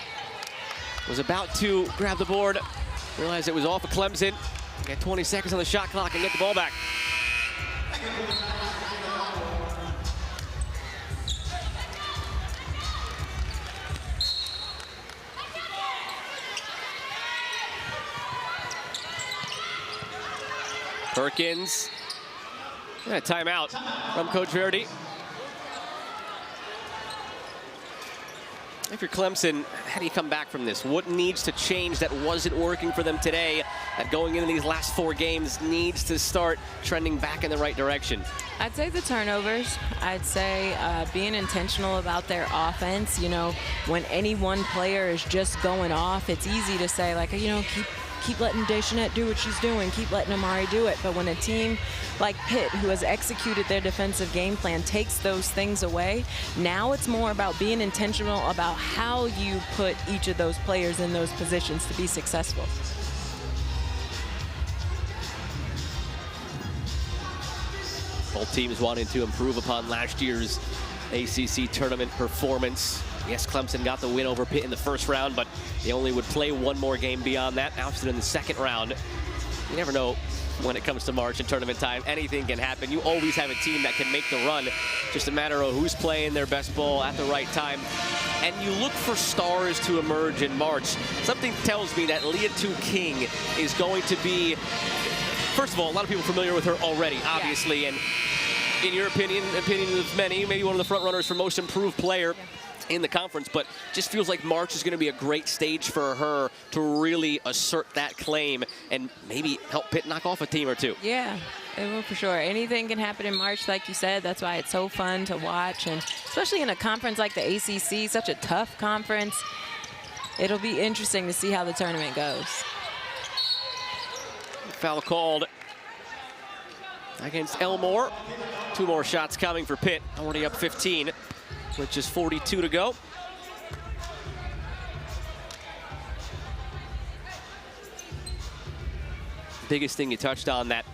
was about to grab the board, realized it was off of Clemson. Get 20 seconds on the shot clock and get the ball back. Perkins, and a timeout from Coach Verdi. If you're Clemson, how do you come back from this? What needs to change that wasn't working for them today, that going into these last 4 games needs to start trending back in the right direction? I'd say the turnovers. I'd say being intentional about their offense. You know, when any one player is just going off, it's easy to say, like, you know, keep letting Dayshanette do what she's doing, keep letting Amari do it. But when a team like Pitt, who has executed their defensive game plan, takes those things away, now it's more about being intentional about how you put each of those players in those positions to be successful. Both teams wanting to improve upon last year's ACC tournament performance. Yes, Clemson got the win over Pitt in the first round, but they only would play one more game beyond that. Now it's in the second round. You never know when it comes to March and tournament time. Anything can happen. You always have a team that can make the run. Just a matter of who's playing their best ball at the right time. And you look for stars to emerge in March. Something tells me that Liatu King is going to be, first of all, a lot of people familiar with her already, obviously. Yeah. And in your opinion of many, maybe one of the front runners for most improved player in the conference, but just feels like March is going to be a great stage for her to really assert that claim and maybe help Pitt knock off a team or two. Yeah, it will for sure. Anything can happen in March, like you said. That's why it's so fun to watch, and especially in a conference like the ACC, such a tough conference. It'll be interesting to see how the tournament goes. Foul called against Elmore. 2 more shots coming for Pitt, already up 15. With just 42 to go. Biggest thing you touched on that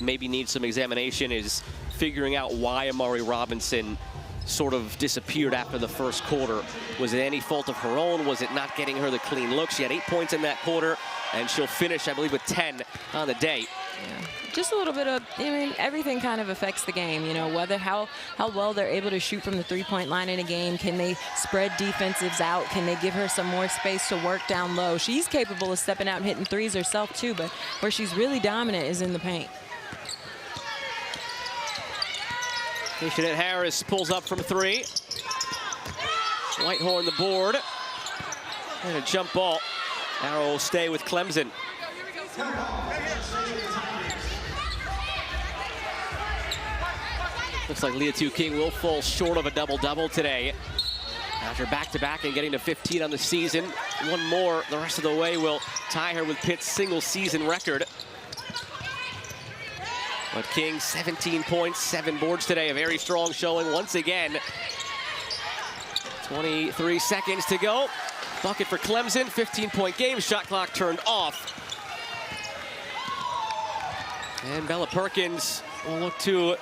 maybe needs some examination is figuring out why Amari Robinson sort of disappeared after the first quarter. Was it any fault of her own? Was it not getting her the clean look? She had 8 points in that quarter, and she'll finish, I believe, with 10 on the day. Yeah. Just a little bit of, I mean, everything kind of affects the game, you know, whether how well they're able to shoot from the 3-point line in a game. Can they spread defensives out? Can they give her some more space to work down low? She's capable of stepping out and hitting threes herself too, but where she's really dominant is in the paint. Dayshanette Harris pulls up from 3. Whitehorn the board. And a jump ball. Arrow will stay with Clemson. Looks like Liatu King will fall short of a double-double today. After back-to-back and getting to 15 on the season. One more the rest of the way will tie her with Pitt's single-season record. But King, 17 points, 7 boards today. A very strong showing once again. 23 seconds to go. Bucket for Clemson, 15-point game. Shot clock turned off. And Bella Perkins will look to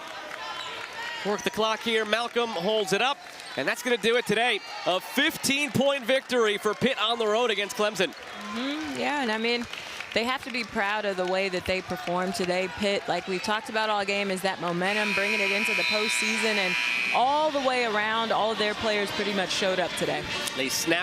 work the clock here. Malcolm holds it up, and that's going to do it today. A 15-point victory for Pitt on the road against Clemson. Yeah, and I mean, they have to be proud of the way that they performed today. Pitt, like we've talked about all game, is that momentum, bringing it into the postseason, and all the way around, all of their players pretty much showed up today. They snapped